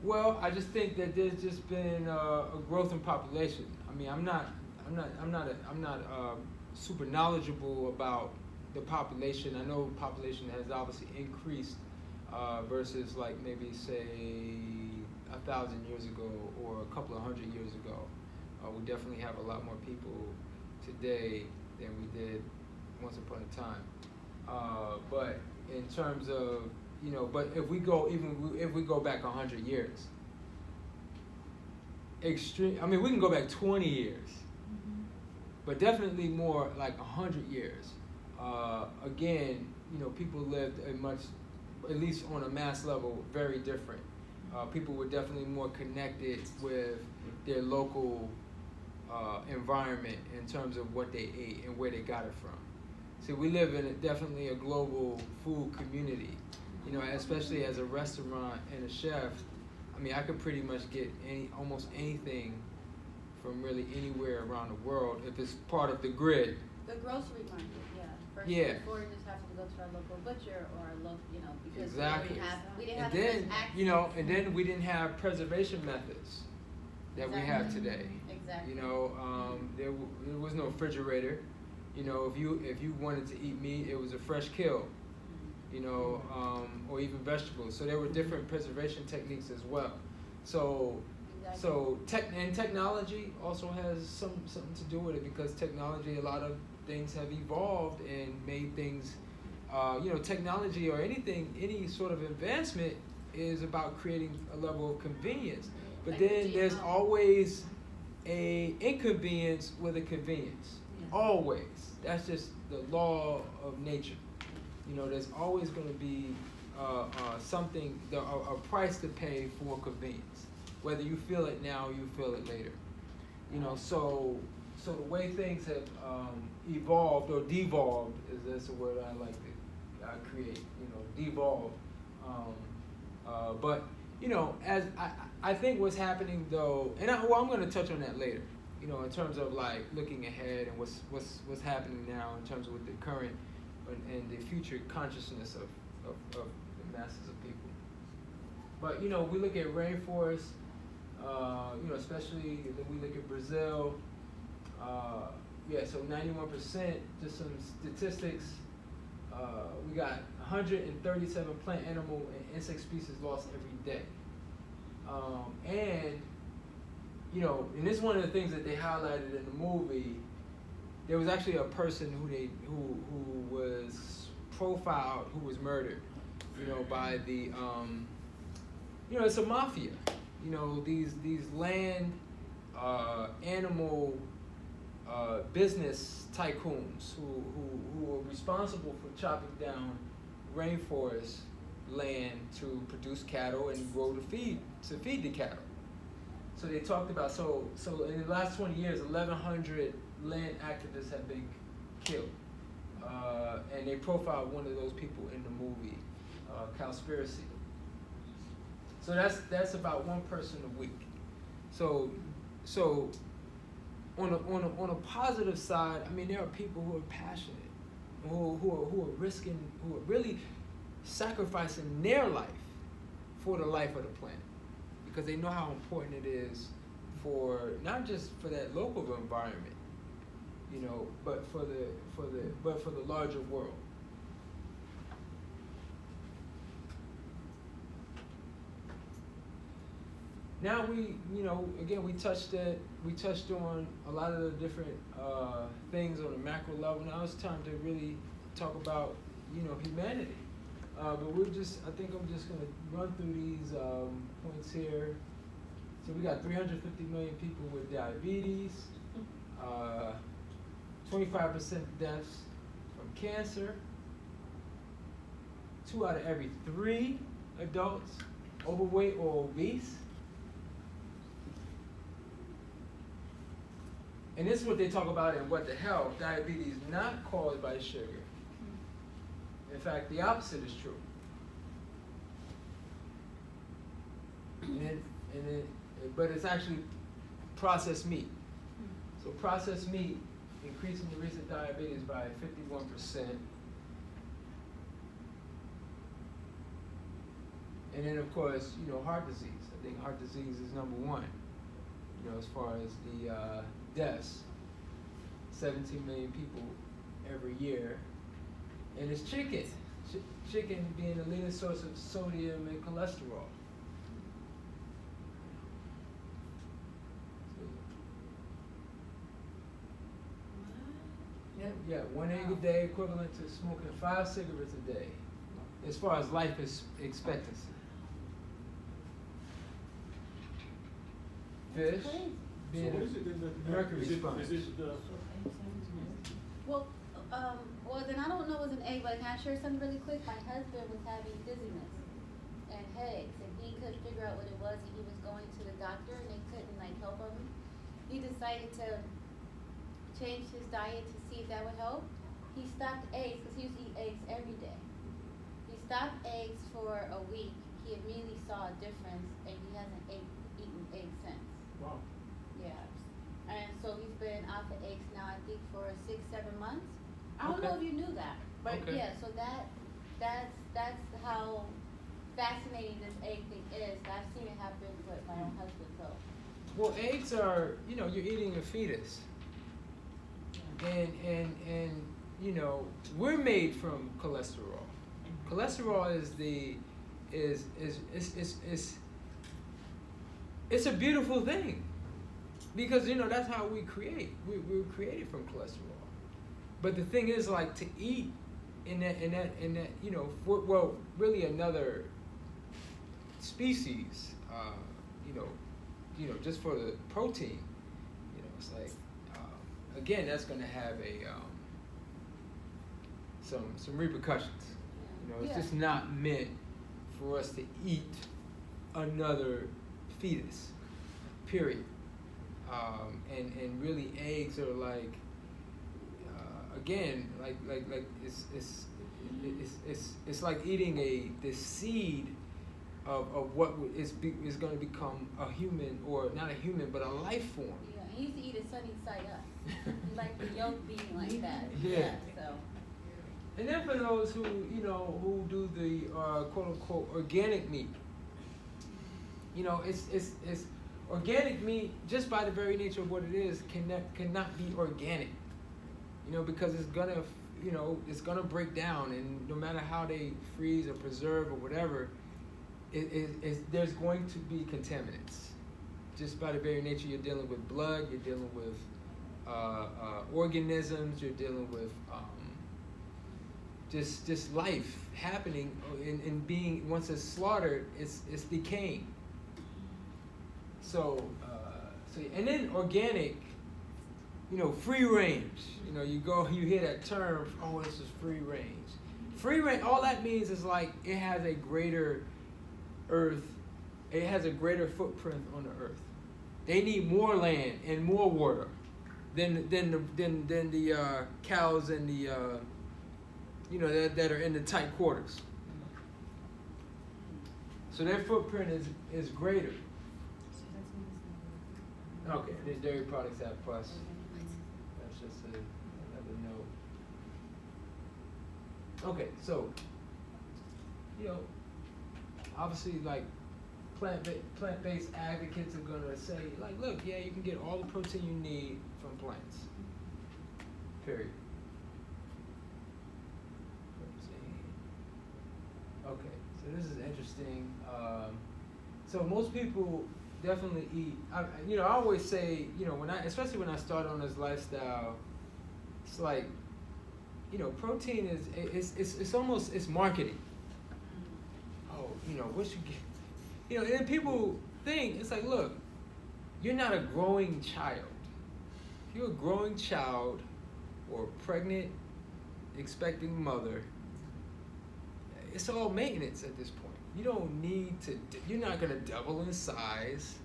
Well, I just think that there's just been a growth in population. I mean, I'm not super knowledgeable about the population. I know population has obviously increased versus like maybe say 1,000 years ago or a couple of hundred years ago. We definitely have a lot more people today than we did once upon a time. But in terms of but if we go back 100 years, extreme. I mean, we can go back 20 years, but definitely more like 100 years. Again, people lived a much, at least on a mass level, very different. People were definitely more connected with their local environment in terms of what they ate and where they got it from. See, we live in definitely a global food community, especially as a restaurant and a chef. I mean, I could pretty much get almost anything from really anywhere around the world if it's part of the grid. The grocery market, yeah. First, Yeah. before you just have to go to our local butcher or our local, because Exactly. we didn't have And then, access. and then we didn't have preservation methods that we have today. Exactly. There was no refrigerator. If you wanted to eat meat, it was a fresh kill. Or even vegetables. So there were different preservation techniques as well. So technology also has something to do with it, because technology, a lot of things have evolved and made things. Technology or any sort of advancement is about creating a level of convenience. But then there's always a inconvenience with a convenience. Yeah. Always. That's just the law of nature. There's always going to be something, a price to pay for convenience. Whether you feel it now or you feel it later. So the way things have evolved or devolved, that's a word I like to create, devolve. But as I think what's happening though, and I'm going to touch on that later, in terms of like looking ahead and what's happening now in terms of with the current and the future consciousness of the masses of people. But we look at rainforests, especially we look at Brazil. So 91%, just some statistics. We got 137 plant, animal, and insect species lost every day. And this is one of the things that they highlighted in the movie. There was actually a person who was profiled, who was murdered, by the, it's a mafia. These land, animal, business tycoons who are responsible for chopping down rainforest land to produce cattle and grow to feed the cattle. So they talked about, so in the last 20 years, 1,100 land activists have been killed. And they profiled one of those people in the movie, Cowspiracy. So that's about one person a week. So on a positive side, I mean, there are people who are passionate, who are risking, who are really sacrificing their life for the life of the planet, because they know how important it is for not just for that local environment, but for the larger world. Now we touched on a lot of the different things on a macro level. Now it's time to really talk about, humanity. But I think I'm just gonna run through these points here. So we got 350 million people with diabetes, 25% deaths from cancer, 2 out of every 3 adults overweight or obese. And this is what they talk about in What the Hell, diabetes not caused by sugar. In fact, the opposite is true. But it's actually processed meat. So processed meat increasing the risk of diabetes by 51%. And then of course, heart disease. I think heart disease is number 1. As far as the deaths, 17 million people every year. And it's chicken. Chicken being the leading source of sodium and cholesterol. Yeah, 1 egg a day equivalent to smoking 5 cigarettes a day, as far as life expectancy. fish, crazy. So being what is it in the mercury sponge. Is it the Well, well then I don't know it was an egg, but can I share something really quick? My husband was having dizziness and headaches, and he couldn't figure out what it was, and he was going to the doctor, and they couldn't like help him. He decided to change his diet to see if that would help. He stopped eggs because he used to eat eggs every day. He stopped eggs for a week. He immediately saw a difference, and he hasn't eaten eggs since. wow? Yeah. And so he's been off of eggs now, I think, for 6-7 months. I don't know if Okay. you knew that, but Okay. yeah. So that's how fascinating this egg thing is. I've seen it happen with my own husband. So Well, eggs are, you're eating a fetus. And we're made from cholesterol. Cholesterol it's a beautiful thing. Because that's how we create. We were created from cholesterol. But the thing is, like, to eat in that really another species, just for the protein, it's like, again, that's going to have some repercussions. It's Yeah. just not meant for us to eat another fetus, period. And really, eggs are like, again, like it's like eating the seed of what is going to become a human, or not a human, but a life form. yeah, he used to eat it sunny side up. He liked the yolk being like that. Yeah. So And then for those who do the quote unquote organic meat, it's organic meat, just by the very nature of what it is, cannot be organic. Because it's gonna break down, and no matter how they freeze or preserve or whatever, there's going to be contaminants. Just by the very nature, you're dealing with blood, you're dealing with organisms, you're dealing with just life happening, and being, once it's slaughtered, it's decaying. So and then organic, free range. You hear that term, oh, this is free range. Free range, all that means is like it has a greater earth, it has a greater footprint on the earth. They need more land and more water than the cows and the that are in the tight quarters. So their footprint is greater. Okay, the dairy products have plus. That's just another note. Okay, so obviously, like, plant-based advocates are gonna say, like, look, yeah, you can get all the protein you need from plants. Period. Okay, so this is interesting. So most people definitely eat. I always say, especially when I started on this lifestyle, it's like, protein it's almost, it's marketing. Oh, what you get, and then people think, it's like, look, you're not a growing child. If you're a growing child or a pregnant, expecting mother, it's all maintenance at this point. You don't need to, you're not going to double in size.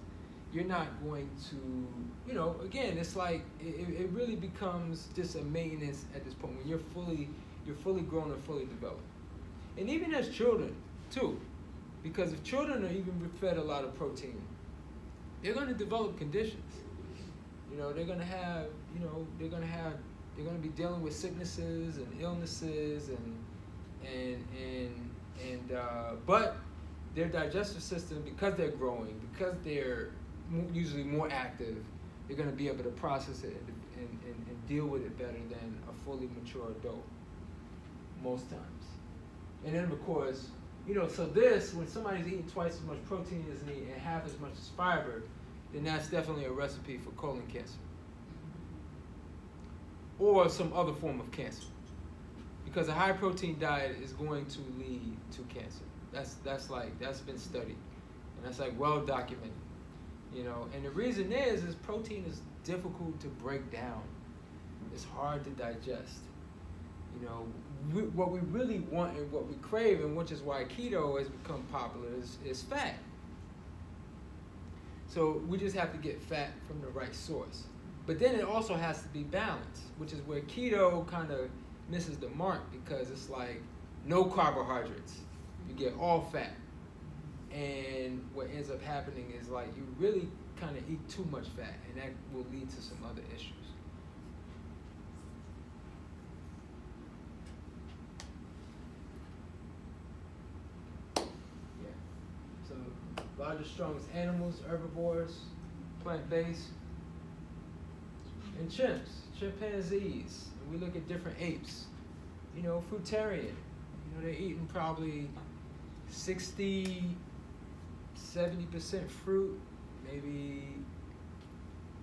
You're not going to, again, it's like, it really becomes just a maintenance at this point when you're fully grown and fully developed. And even as children, too, because if children are even fed a lot of protein, they're going to develop conditions. They're going to have, they're going to be dealing with sicknesses and illnesses but their digestive system, because they're growing, because they're usually more active, they're going to be able to process it and deal with it better than a fully mature adult most times. And then, of course, so this, when somebody's eating twice as much protein as they and half as much as fiber, then that's definitely a recipe for colon cancer or some other form of cancer. Because a high protein diet is going to lead to cancer. That's been studied, and that's like well documented. You know, and the reason is protein is difficult to break down. It's hard to digest. You know, what we really want and what we crave, and which is why keto has become popular, is fat. So we just have to get fat from the right source. But then it also has to be balanced, which is where keto kind of misses the mark, because it's like no carbohydrates. You get all fat. And what ends up happening is like you really kind of eat too much fat, and that will lead to some other issues. Yeah. So largest, strongest animals, herbivores, plant-based, and chimps, chimpanzees. And we look at different apes. You know, fruitarian. You know, they're eating probably 60-70% fruit, maybe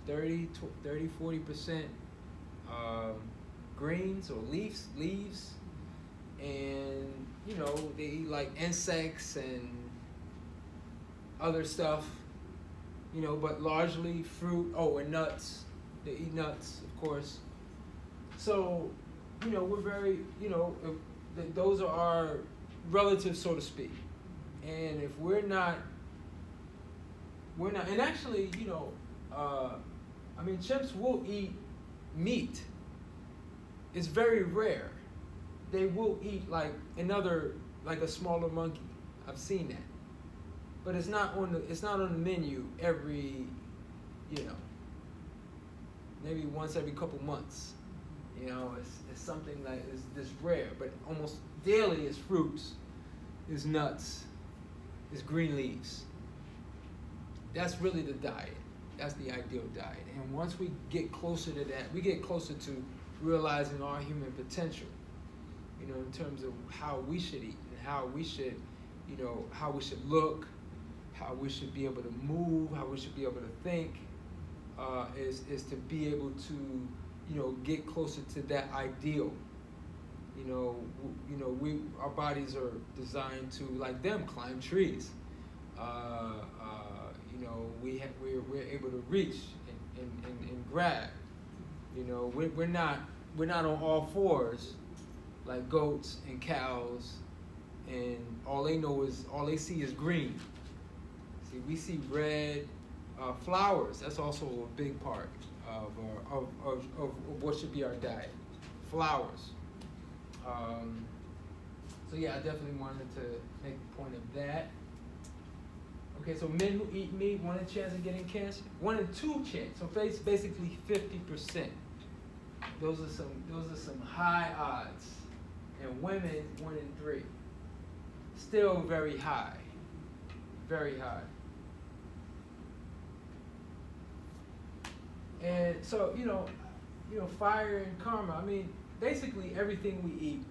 40% greens or leaves, and you know, they eat like insects and other stuff, you know, but largely fruit. Oh, and nuts. They eat nuts, of course. So, you know, we're very, you know, those are our relatives, so to speak. And if we're not, and actually, you know, I mean, chimps will eat meat. It's very rare. They will eat like a smaller monkey. I've seen that. But it's not on the menu every, you know, maybe once every couple months. You know, it's something that is this rare, but almost daily is fruits, is nuts, is green leaves. That's really the diet. That's the ideal diet. And once we get closer to that, we get closer to realizing our human potential, you know, in terms of how we should eat and how we should, you know, how we should look, how we should be able to move, how we should be able to think, is to be able to, you know, get closer to that ideal. You know, our bodies are designed to, like them, climb trees. You know, we're able to reach and grab. You know, we're not on all fours like goats and cows, and all they see is green. See, we see red flowers. That's also a big part of what should be our diet. Flowers. So yeah, I definitely wanted to make a point of that. Okay, so men who eat meat, 1 in chance of getting cancer, 1 in 2 chance. So basically 50%. Those are some high odds, and women 1 in 3. Still very high, very high. And so you know, fire and karma. I mean, basically everything we eat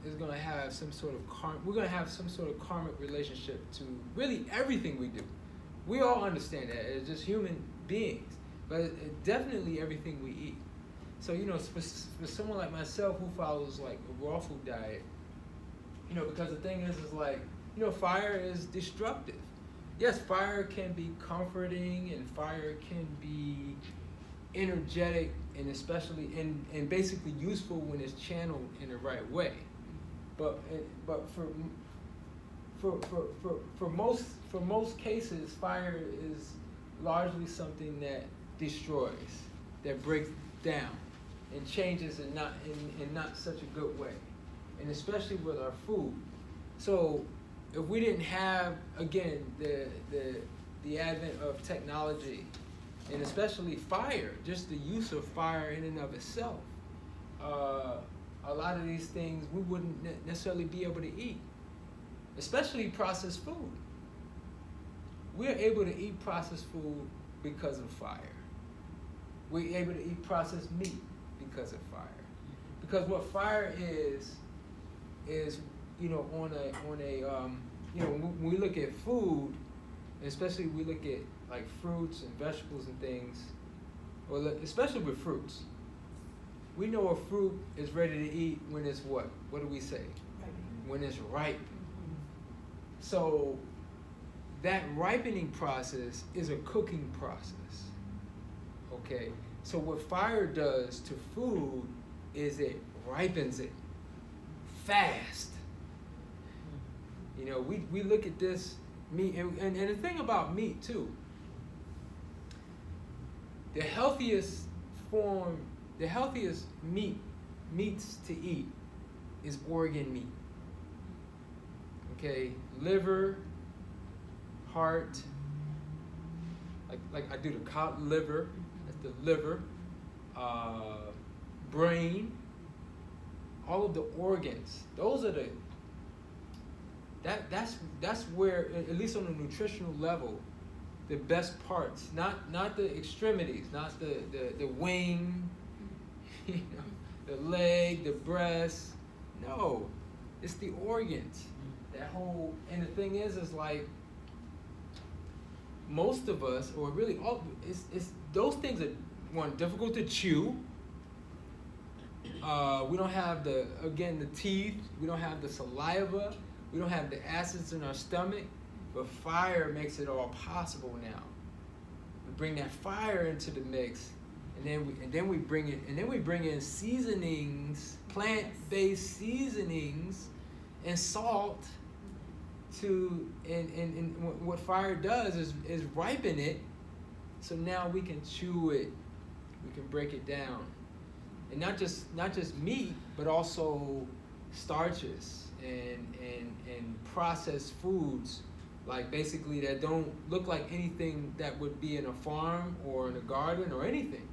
is going to have some sort of karma. We're going to have some sort of karmic relationship to really everything we do. We all understand that as just human beings, but definitely everything we eat. So, you know, for someone like myself who follows like a raw food diet, you know, because the thing is like, you know, fire is destructive. Yes, fire can be comforting, and fire can be energetic, and especially and basically useful when it's channeled in the right way. But for most cases, fire is largely something that destroys, that breaks down, and changes in not such a good way, and especially with our food. So if we didn't have, again, the advent of technology, and especially fire, just the use of fire in and of itself, a lot of these things we wouldn't necessarily be able to eat, especially processed food. We're able to eat processed food because of fire. We're able to eat processed meat because of fire. Because what fire is, you know, on a you know, when we look at food, especially when we look at like fruits and vegetables and things, or especially with fruits, we know a fruit is ready to eat when it's what? What do we say? When it's ripe. So that ripening process is a cooking process. Okay? So what fire does to food is it ripens it fast. You know, we look at this meat, and the thing about meat too, the healthiest meats to eat is organ meat. Okay, liver, heart, like I do the cod liver, that's the liver, brain, all of the organs. Those are that's where, at least on a nutritional level, the best parts, not the extremities, not the wing, you know, the leg, the breast. No, it's the organs. That whole, and the thing is like most of us, or really all, it's those things are, one, difficult to chew. We don't have the teeth. We don't have the saliva. We don't have the acids in our stomach. But fire makes it all possible now. We bring that fire into the mix, and then we bring in seasonings, plant-based seasonings, and salt. And what fire does is ripen it, so now we can chew it, we can break it down, and not just meat, but also starches and processed foods, like basically that don't look like anything that would be in a farm or in a garden or anything.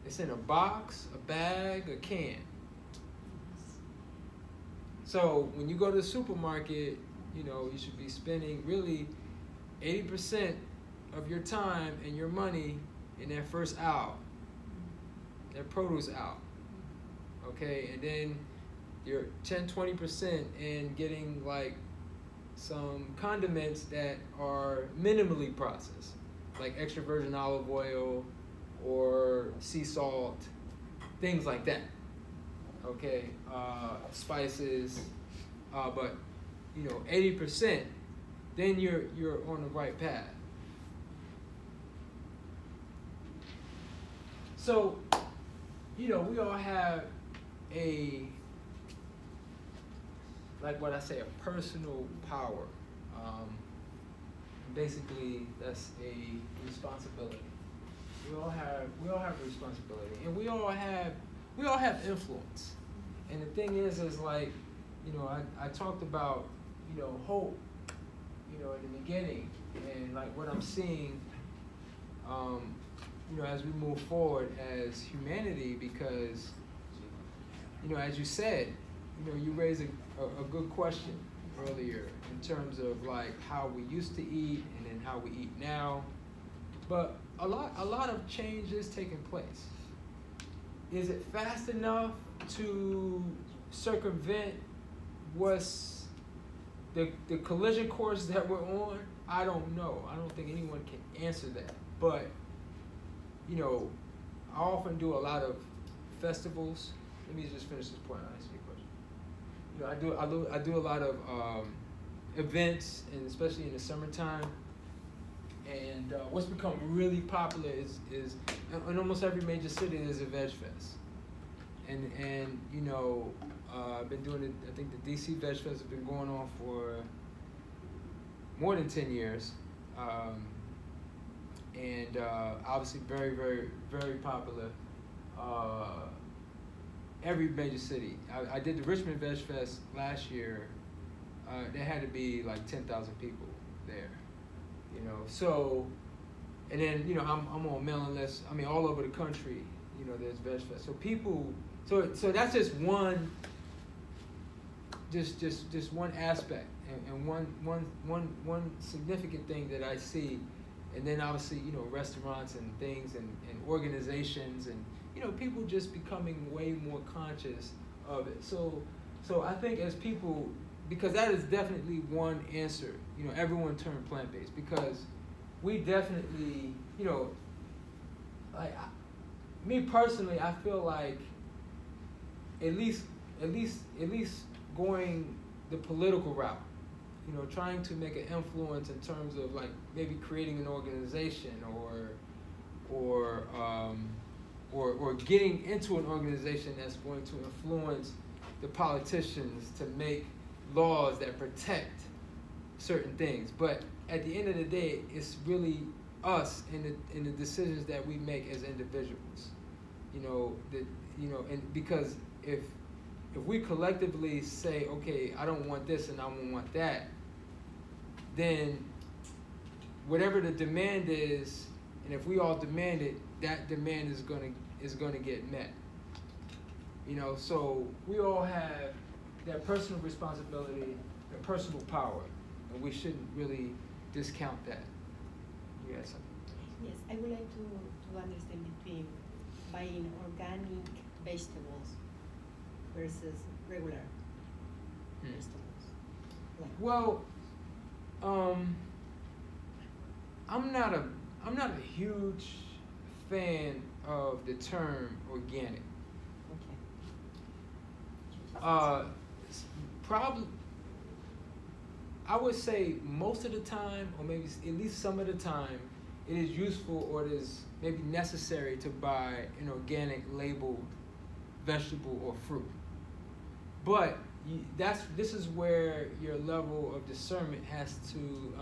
It's in a box, a bag, a can. So when you go to the supermarket, you know, you should be spending really 80% of your time and your money in that first aisle, that produce aisle. Okay, and then you're 10-20% in getting like some condiments that are minimally processed, like extra virgin olive oil or sea salt, things like that. Okay, spices, but you know, 80%, then you're on the right path. So, you know, we all have like what I say, a personal power. Basically, that's a responsibility. We all have responsibility, and we all have influence. And the thing is like, you know, I talked about, you know, hope, you know, in the beginning, and like what I'm seeing, you know, as we move forward as humanity, because, you know, as you said, you know, you raised a good question earlier in terms of like how we used to eat and then how we eat now, but a lot of change is taking place. Is it fast enough to circumvent what's the collision course that we're on? I don't know. I don't think anyone can answer that. But, you know, I often do a lot of festivals. Let me just finish this point. I'll answer your question. You know, I do a lot of events, and especially in the summertime. And what's become really popular is in almost every major city there's a Veg Fest. And you know, I've been doing it. I think the DC Veg Fest has been going on for more than 10 years, and obviously very, very, very popular. Every major city. I did the Richmond Veg Fest last year. There had to be like 10,000 people there, you know. So, and then, you know, I'm on mailing lists. I mean, all over the country, you know, there's Veg Fest. So people. So that's just one one aspect and one significant thing that I see. And then obviously, you know, restaurants and things and organizations and, you know, people just becoming way more conscious of it. So I think as people, because that is definitely one answer, you know, everyone turn plant-based, because we definitely, you know, like me personally, I feel like at least going the political route trying to make an influence in terms of like maybe creating an organization or getting into an organization that's going to influence the politicians to make laws that protect certain things. But at the end of the day, it's really us in the decisions that we make as individuals. And because if we collectively say, okay, I don't want this and I don't want that, then whatever the demand is, and if we all demand it, that demand is gonna get met. So we all have that personal responsibility, that personal power, and we shouldn't really discount that. You had something? Yes, I would like to understand between buying organic vegetables versus regular vegetables. Like, Well, I'm not a huge fan of the term organic. okay. Probably, I would say most of the time, or maybe at least some of the time, it is useful or it is maybe necessary to buy an organic labeled vegetable or fruit. But this is where your level of discernment has to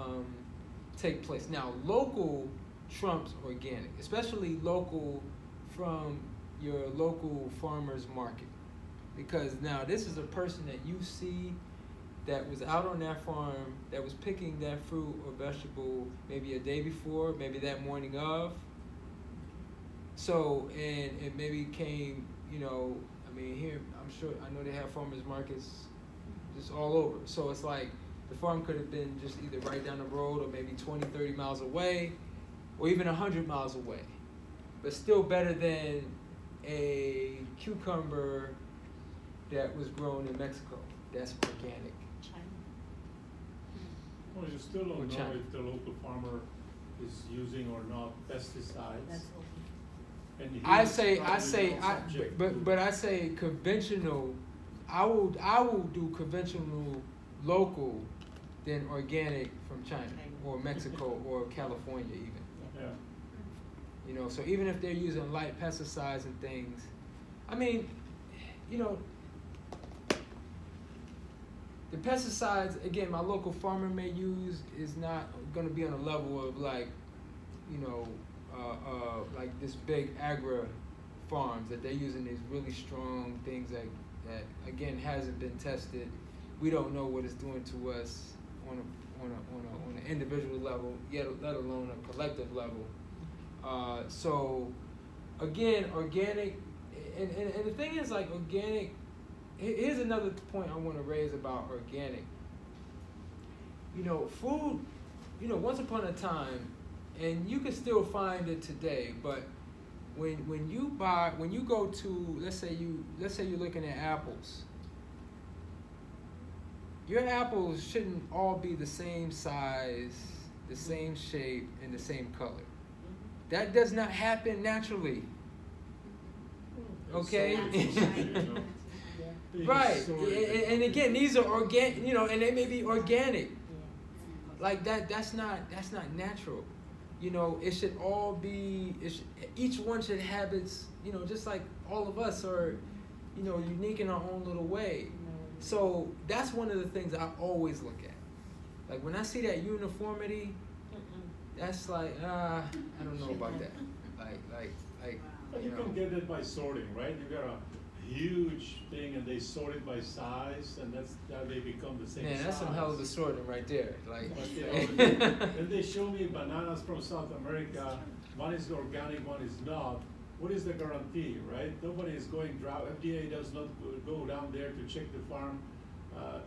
take place. Now, local trumps organic, especially local from your local farmer's market. Because now this is a person that you see that was out on that farm, that was picking that fruit or vegetable maybe a day before, maybe that morning of. So, and it maybe came, here, I know they have farmers markets just all over. So it's like the farm could have been just either right down the road or maybe 20, 30 miles away, or even 100 miles away. But still better than a cucumber that was grown in Mexico. That's organic. China. Well, you still don't Or know China. if the local farmer is using or not pesticides. That's all. And he I is say, probably subject to- but I say conventional. I will do conventional local than organic from China or Mexico or California even. Yeah. So even if they're using light pesticides and things, the pesticides, again, my local farmer may use is not going to be on a level of like this big agri farms that they're using these really strong things that again hasn't been tested. We don't know what it's doing to us on an individual level, yet let alone a collective level. So again, organic, and the thing is, like, organic. Here's another point I want to raise about organic. Food. Once upon a time, and you can still find it today, but when you go to, let's say you're looking at apples. Your apples shouldn't all be the same size, the same shape, and the same color. That does not happen naturally. Okay? Right. And again, these are organic, and they may be organic. Like that's not natural. It should all be, each one should have its, just like all of us are, unique in our own little way. So that's one of the things I always look at. Like when I see that uniformity, that's like, I don't know about that. But you can get it by sorting, right? You got a huge thing and they sort it by size, and that they become the same size. Man, that's some hell of a sorting right there. Like, But, when they show me bananas from South America, one is organic, one is not. What is the guarantee, right? Nobody is going drought. FDA does not go down there to check the farm.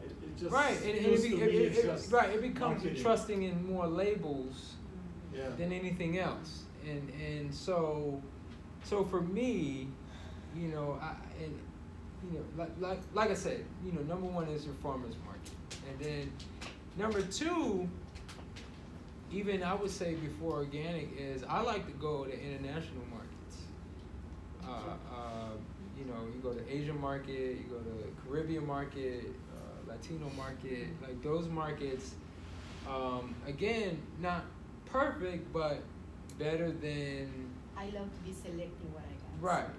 It just right, feels to me it's just it becomes marketing. trusting in more labels Yeah. than anything else, and so for me, like I said, number one is your farmers market, and then number two, even I would say before organic, is I like to go to international markets. You go to Asian market, you go to Caribbean market, Latino market, like those markets, again, not perfect, but better than. I love to be selecting what I got.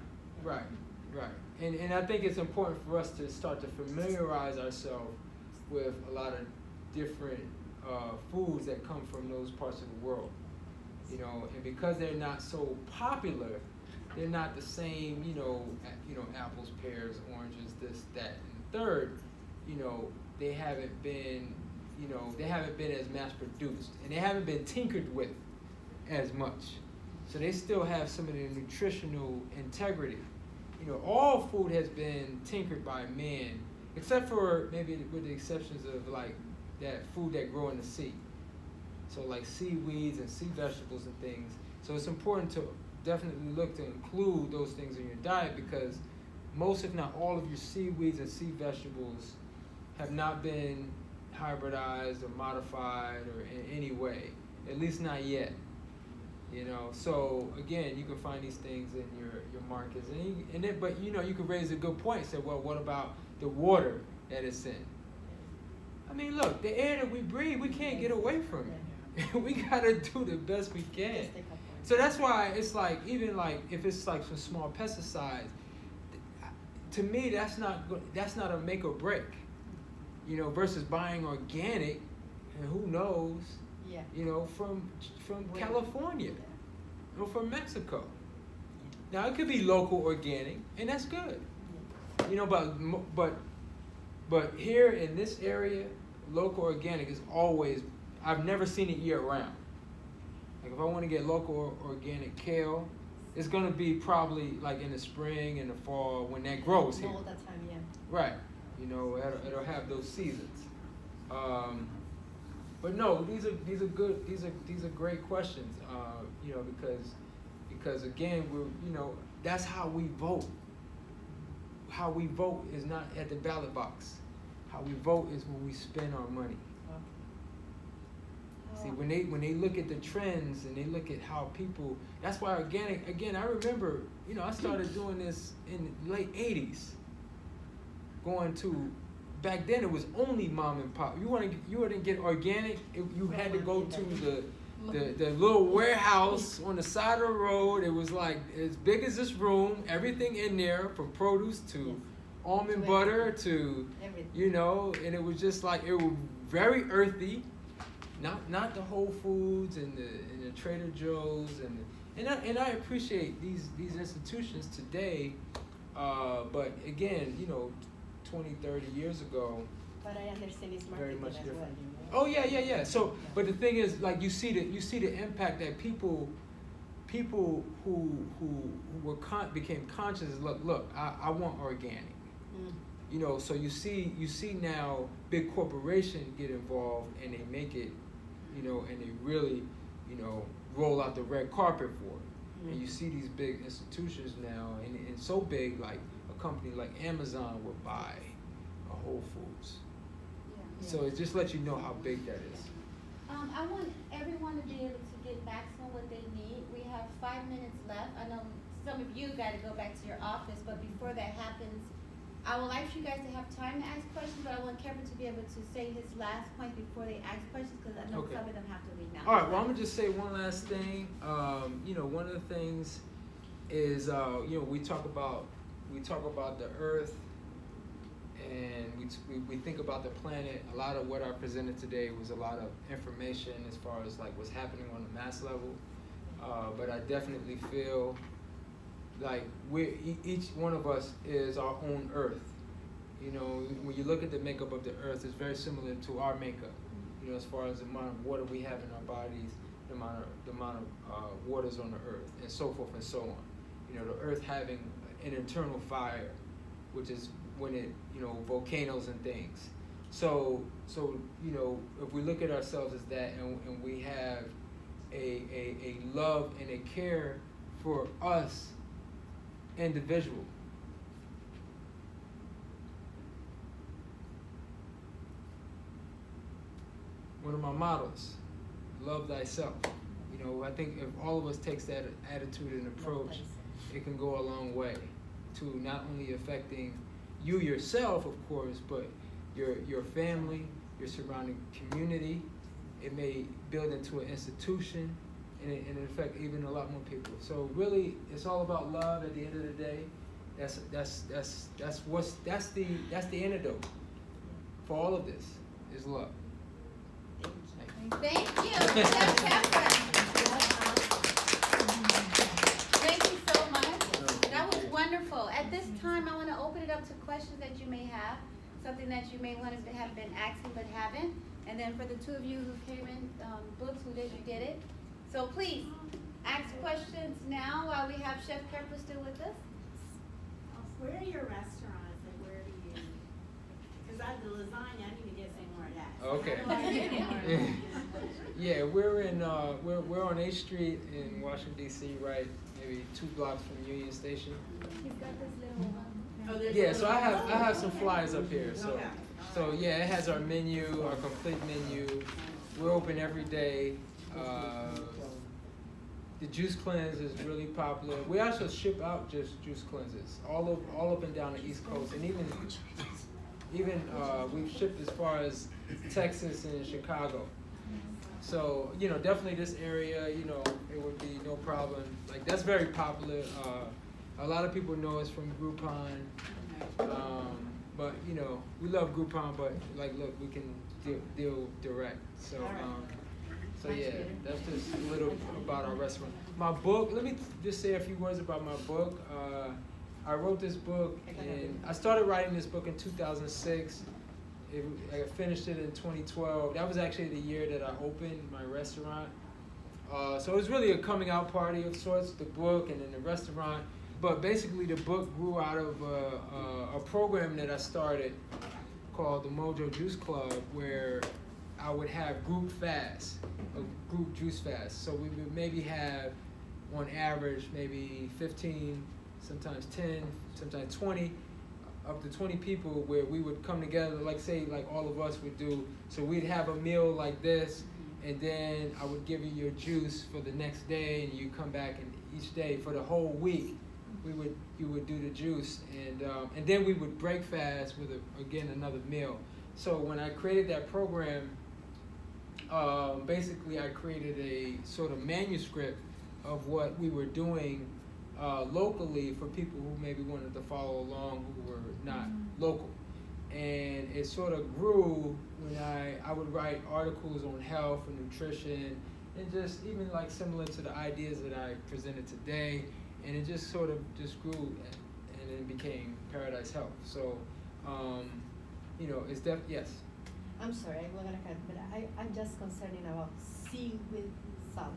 Right. And I think it's important for us to start to familiarize ourselves with a lot of different foods that come from those parts of the world. You know, and because they're not so popular, they're not the same, apples, pears, oranges, this, that, and the third. You know, they haven't been as mass produced, and they haven't been tinkered with as much. So they still have some of the nutritional integrity. You know, all food has been tinkered by man, except for maybe with the exceptions of like that food that grow in the sea. So like seaweeds and sea vegetables and things. So it's important to definitely look to include those things in your diet, because most, if not all, of your seaweeds and sea vegetables have not been hybridized or modified or in any way, at least not yet. You know, so again, you can find these things in your markets, but you can raise a good point. Say, well, what about the water that it's in? I mean, look, the air that we breathe, we can't get away from it. We gotta do the best we can. So that's why it's like, even like if it's like some small pesticides, to me that's not a make or break. You know, versus buying organic, and who knows. Yeah. You know, from California, or from Mexico. Now it could be local organic, and that's good. You know, but here in this area, local organic is always. I've never seen it year round. Like if I want to get local organic kale, it's gonna be probably like in the spring and the fall when that grows here. All the time, yeah. Right. You know, it'll have those seasons. But no, these are good. These are great questions. Because again, that's how we vote. How we vote is not at the ballot box. How we vote is when we spend our money. See, when they look at the trends and they look at how people. That's why organic. Again, I remember. I started doing this in the late '80s. Going to. Back then, it was only mom and pop. You want to get organic, you had to go to the little warehouse on the side of the road. It was like as big as this room, everything in there, from produce to almond butter to everything. And it was just like, it was very earthy, not the Whole Foods and the Trader Joe's and I appreciate these institutions today, but again, 20, 30 years ago. But I understand it's very marketing much as different. well. Oh yeah. So, but the thing is, like you see the impact that people who became conscious. Look, I want organic. So you see now big corporations get involved and they make it, and they really, roll out the red carpet for it. And you see these big institutions now, and so big, like a company like Amazon would buy a Whole Foods. Yeah. So it just lets you know how big that is. I want everyone to be able to get maximum what they need. We have 5 minutes left. I know some of you got to go back to your office, but before that happens, I would like for you guys to have time to ask questions, but I want Khepra to be able to say his last point before they ask questions, because I know some of them have to leave now. All right, well, I'm going to just say one last thing. One of the things is, we talk about the earth, and we think about the planet. A lot of what I presented today was a lot of information as far as like what's happening on the mass level, but I definitely feel like each one of us is our own earth. When you look at the makeup of the earth, it's very similar to our makeup. As far as the amount of water we have in our bodies, the amount of waters on the earth, and so forth and so on. The earth having an internal fire, which is when it, volcanoes and things. So if we look at ourselves as that, and we have a love and a care for us individual. One of my mottos, love thyself. I think if all of us takes that attitude and approach, it can go a long way to not only affecting you yourself, of course, but your family, your surrounding community. It may build into an institution, and in effect, even a lot more people. So really, it's all about love. At the end of the day, that's the antidote for all of this is love. Thank you. Chef Khepra. Thank you so much. That was wonderful. At this time, I want to open it up to questions that you may have, something that you may want to have been asking but haven't. And then for the two of you who came in books, who did it. So please, ask questions now while we have Chef Khepra still with us. Where are your restaurants and where do you? Because the lasagna, I need to get some more of that. Okay. How do I get more of that? Yeah, we're in we're on 8th Street in Washington D.C. right, maybe 2 blocks from Union Station. He's got this little Oh, there's Yeah, a so little- I have some flyers up here. So Okay. so yeah, it has our menu, our complete menu. We're open every day. The juice cleanse is really popular. We also ship out just juice cleanses all up and down the East Coast, and even we've shipped as far as Texas and Chicago. So definitely this area, it would be no problem. Like that's very popular. A lot of people know us from Groupon, but we love Groupon. But like, look, we can deal direct. So. So yeah, that's just a little about our restaurant. My book, let me just say a few words about my book. I wrote this book, and I started writing this book in 2006. I finished it in 2012. That was actually the year that I opened my restaurant. So it was really a coming out party of sorts, the book and then the restaurant. But basically the book grew out of a program that I started called the Mojo Juice Club, where I would have group fasts, a group juice fast. So we would maybe have, on average, maybe 15, sometimes 10, sometimes 20, up to 20 people, where we would come together, like all of us would do. So we'd have a meal like this, and then I would give you your juice for the next day, and you come back, and each day for the whole week, you would do the juice, and then we would break fast with another meal. So when I created that program, basically I created a sort of manuscript of what we were doing locally for people who maybe wanted to follow along who were not local. And it sort of grew when I would write articles on health and nutrition, and just even like similar to the ideas that I presented today. And it just sort of just grew, and it became Paradise Health. So, it's yes. I'm sorry, I'm gonna cut, but I'm just concerned about seaweed salad.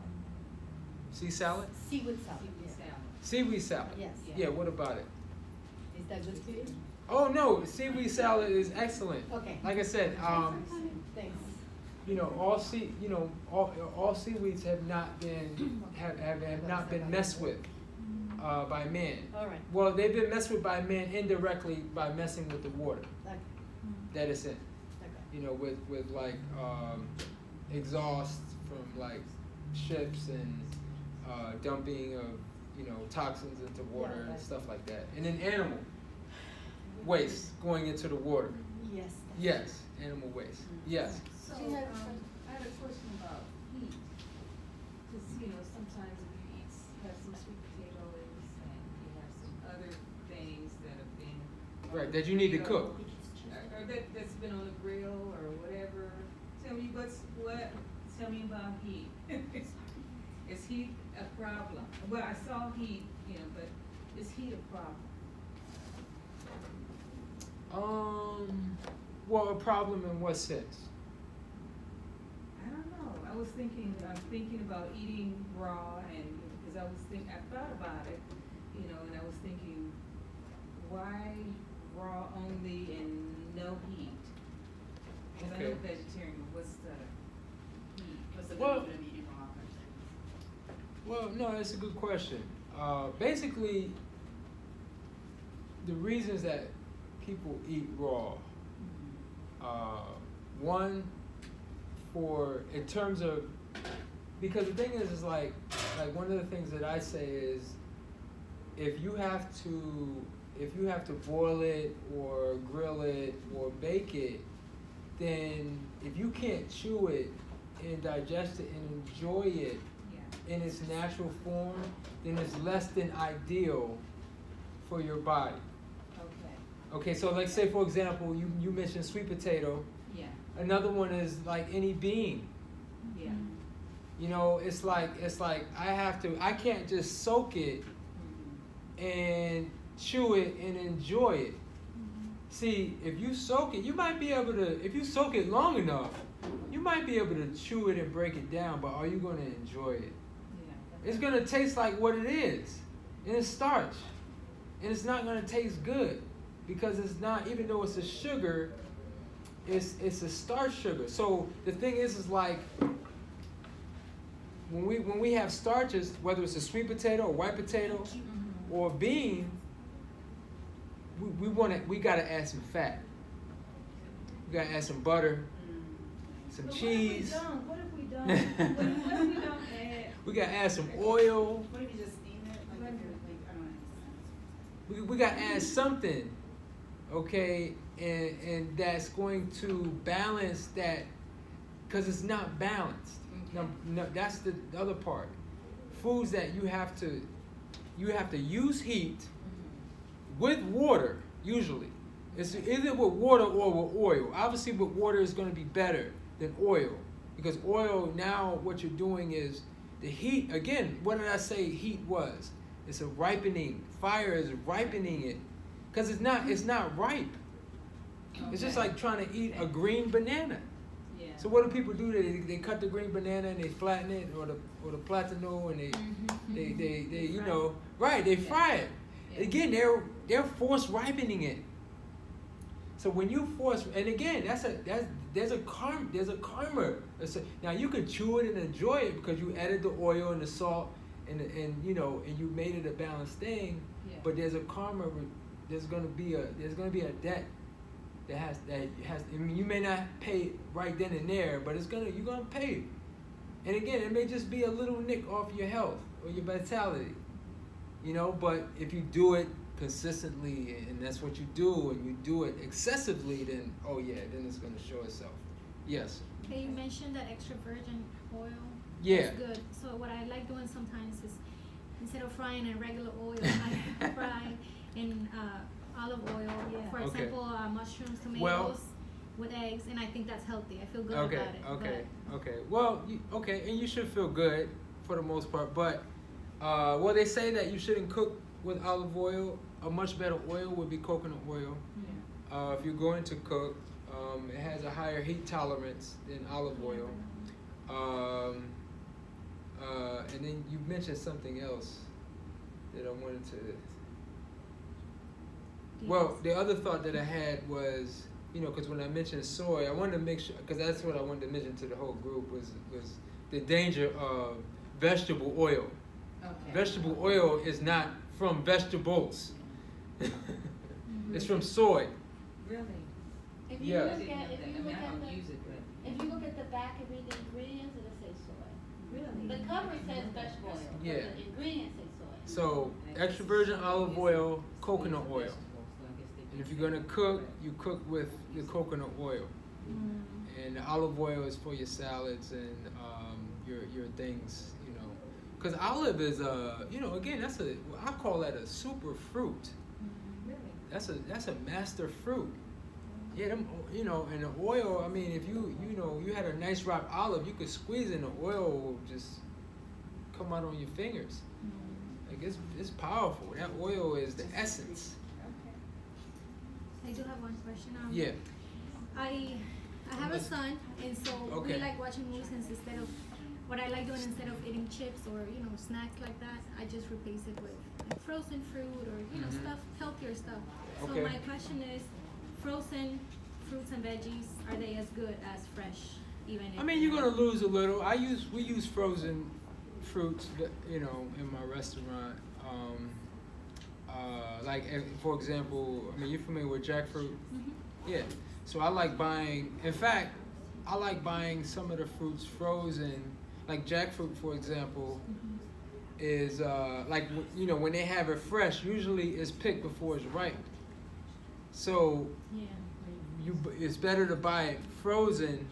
Sea salad? Seaweed salad. Seaweed salad. Yes. Yeah, what about it? Is that good to you? Oh no, seaweed salad is excellent. Okay. Like I said, Thanks. all seaweeds have not been messed with by man. All right. Well, they've been messed with by man indirectly by messing with the water Okay. that it's in. Okay. With like exhaust from like ships and dumping of toxins into water Yeah, and right. stuff like that, and then animal waste going into the water. Yes. Yes, animal waste. Yes. So, I had a question about heat. Because, sometimes if you have some sweet potatoes and you have some other things that have been. Right, that you need to cook. Or that's been on the grill or whatever. Tell me tell me about heat. Is heat a problem? Well, I saw heat, but is heat a problem? Well, a problem in what sense? I don't know. I'm thinking about eating raw, and because I thought about it, and I was thinking, why raw only and no heat? Because I know Okay. vegetarian. What's the heat? What's the Well- benefit of eating raw versus? Well, no, that's a good question. Basically, the reasons that people eat raw, one, in terms of, because the thing is like one of the things that I say is, if if you have to boil it or grill it or bake it, then if you can't chew it and digest it and enjoy it in its natural form, then it's less than ideal for your body. Okay, so like say for example, you mentioned sweet potato. Yeah. Another one is like any bean. Yeah. You know, it's like I can't just soak it and chew it and enjoy it. See, if you soak it, you might be able to, if you soak it long enough, you might be able to chew it and break it down, but are you going to enjoy it? Yeah. It's going to taste like what it is, and it's starch. And it's not going to taste good because it's not, even though it's a sugar, it's a starch sugar. So the thing is like, when we have starches, whether it's a sweet potato or white potato or bean, we gotta add some fat. We gotta add some butter, some cheese. What have we done? What have we done? We gotta add some oil. What if you just steam it? Like, if you're, like, I don't know. We gotta add something, okay, and that's going to balance that, because it's not balanced. No, that's the other part. Foods that you have to use heat with water, usually. It's either with water or with oil. Obviously with water is going to be better than oil, because oil, now what you're doing is the heat, again, what did I say heat was? It's a ripening. Fire is ripening it, because it's not ripe. It's just like trying to eat a green banana. Yeah. So what do people do? They cut the green banana and they flatten it, or the platano, and they you know, right, they fry it. Yeah. Again, they're force ripening it. So when you force, and again, there's a karma. Now you can chew it and enjoy it because you added the oil and the salt and you know, and you made it a balanced thing. Yeah. But there's a karma. There's gonna be a debt. That has. I mean, you may not pay right then and there, but you're gonna pay. And again, it may just be a little nick off your health or your vitality, you know. But if you do it consistently, and that's what you do, and you do it excessively, then then it's gonna show itself. Yes. Okay, you mentioned that extra virgin oil. Yeah. That's good. So what I like doing sometimes is, instead of frying in regular oil, I fry in olive oil. Yeah. For Okay. example, mushrooms, tomatoes, Well, with eggs, and I think that's healthy. I feel good Okay. about it. Okay. Well, and you should feel good for the most part. But well, they say that you shouldn't cook with olive oil. A much better oil would be coconut oil. Yeah. If you're going to cook, it has a higher heat tolerance than olive oil. And then you mentioned something else that I wanted to. Well, the other thought that I had was, you know, because when I mentioned soy, I wanted to make sure, because that's what I wanted to mention to the whole group was the danger of vegetable oil. Okay. Vegetable oil is not from vegetables. It's from soy. Really? If you Yeah. look I didn't know at, that. I mean, I don't use it, but. if you look at the back and read the ingredients, it'll say soy. Really? The cover says vegetable oil, but Yeah. the ingredients say soy. So extra virgin olive oil, coconut oil. And if you're gonna cook, you cook with the coconut oil. And the olive oil is for your salads and your things, you know. Because olive is you know, again, I call that a super fruit. Really? That's a master fruit. Yeah, you know, and the oil. I mean, if you had a nice ripe olive, you could squeeze it and the oil will just come out on your fingers. Like it's powerful. That oil is the essence. I do have one question. Yeah. I have a son, and so Okay. we like watching movies, and instead of what I like doing, instead of eating chips or snacks like that, I just replace it with like frozen fruit or stuff, healthier stuff. So Okay. my question is, frozen fruits and veggies, are they as good as fresh? Even if I mean, you're gonna lose a little. We use frozen fruits, you know, in my restaurant. Like for example, I mean, you're familiar with jackfruit? Yeah. So I like buying. In fact, I like buying some of the fruits frozen, like jackfruit, for example. is like you know, when they have it fresh, usually it's picked before it's ripe. So it's better to buy it frozen,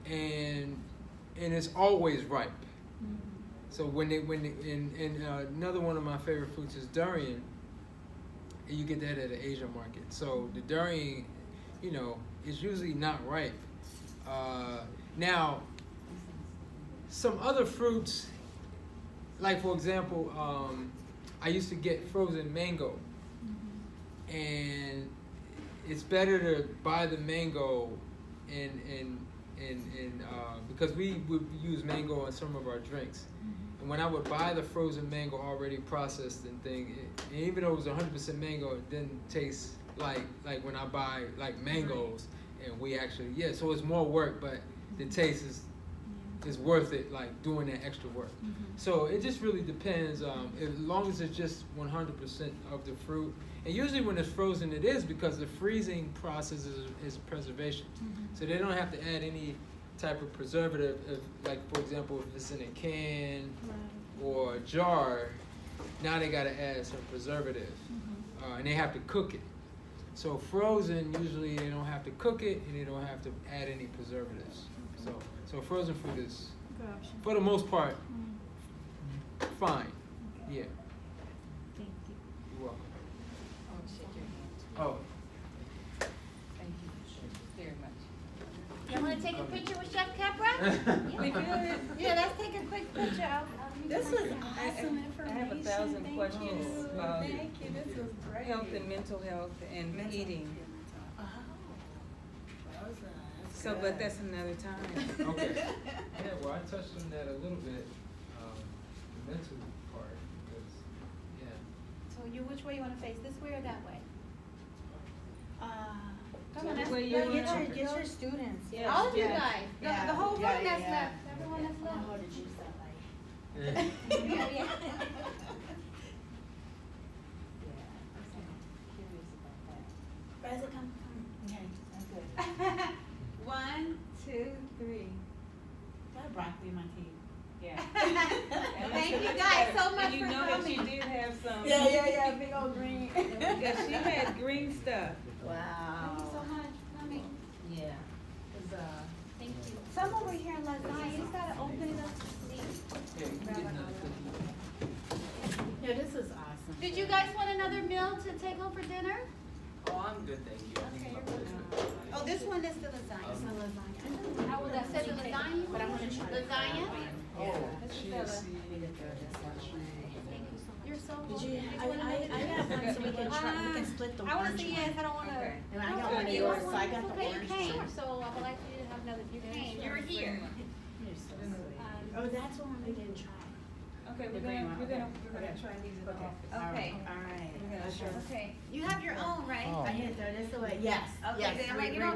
and it's always ripe. So another one of my favorite fruits is durian, and you get that at an Asian market. So the durian, you know, is usually not ripe. Now, some other fruits, like for example, I used to get frozen mango, and it's better to buy the mango because we would use mango in some of our drinks. And when I would buy the frozen mango already processed and thing, and even though it was 100% mango, it didn't taste like when I buy like mangoes, and we actually so it's more work, but the taste is worth it, like doing that extra work. So it just really depends. As long as it's just 100% of the fruit, and usually when it's frozen, it is because the freezing process is preservation. So they don't have to add any type of preservative. If, like for example, if it's in a can or a jar, now they got to add some preservative, and they have to cook it. So frozen, usually they don't have to cook it, and they don't have to add any preservatives. So frozen fruit is, for the most part, fine. Yeah. Thank you. You're welcome. Oh, shake your hand. Oh. Thank you very much. You want to take a picture with Chef Khepra? We could. Yeah, let's take a quick picture. This was awesome information. I have 1,000 Thank questions you. about Thank you, this was great. health and mental health and eating. Oh. So, but that's another time. Okay. Yeah, well, I touched on that a little bit, the mental part, because, So which way you want to face? This way or that way? Come on, Which that's, way you no, wanna- Get your students. Yeah. all of you Yeah. guys. The whole room that's left. Everyone that's left. did you sound like? yeah. Yeah. Brother, come. Okay, that's good. 1, 2, 3. Got broccoli in my teeth. Yeah. Thank you guys so much And you for know that she coming. did have some. Yeah, big old green. Yeah, she had green stuff. Wow. Thank you so much for coming. Yeah, 'cause, Thank you. Some over here in lasagna, you just gotta open it up to see. Hey, you get another cookie. yeah, this is awesome. Did you guys want another meal to take home for dinner? Oh, I'm good, thank you. I think my place Oh, this one is the lasagna. It's a lasagna. How was that? Said the lasagna? But I'm gonna try it. Lasagna? Oh, This is chia the- seed. Thank you so much. You're so Did you, welcome. I got one so we can try, we can split the I wanna orange see one. yes, I don't wanna. Okay. And I No, got one of you yours, want so I one? got It's the okay, orange you came, one. so I would like you to have another, you came, you were here. You're so sweet. Oh, that's the one we didn't try. Okay, we're gonna try these in the office. Okay. All right. We're gonna show. Okay, you have your own, right? Oh. I hit throw this away, yes, Okay, yes. then I'm we like, you agree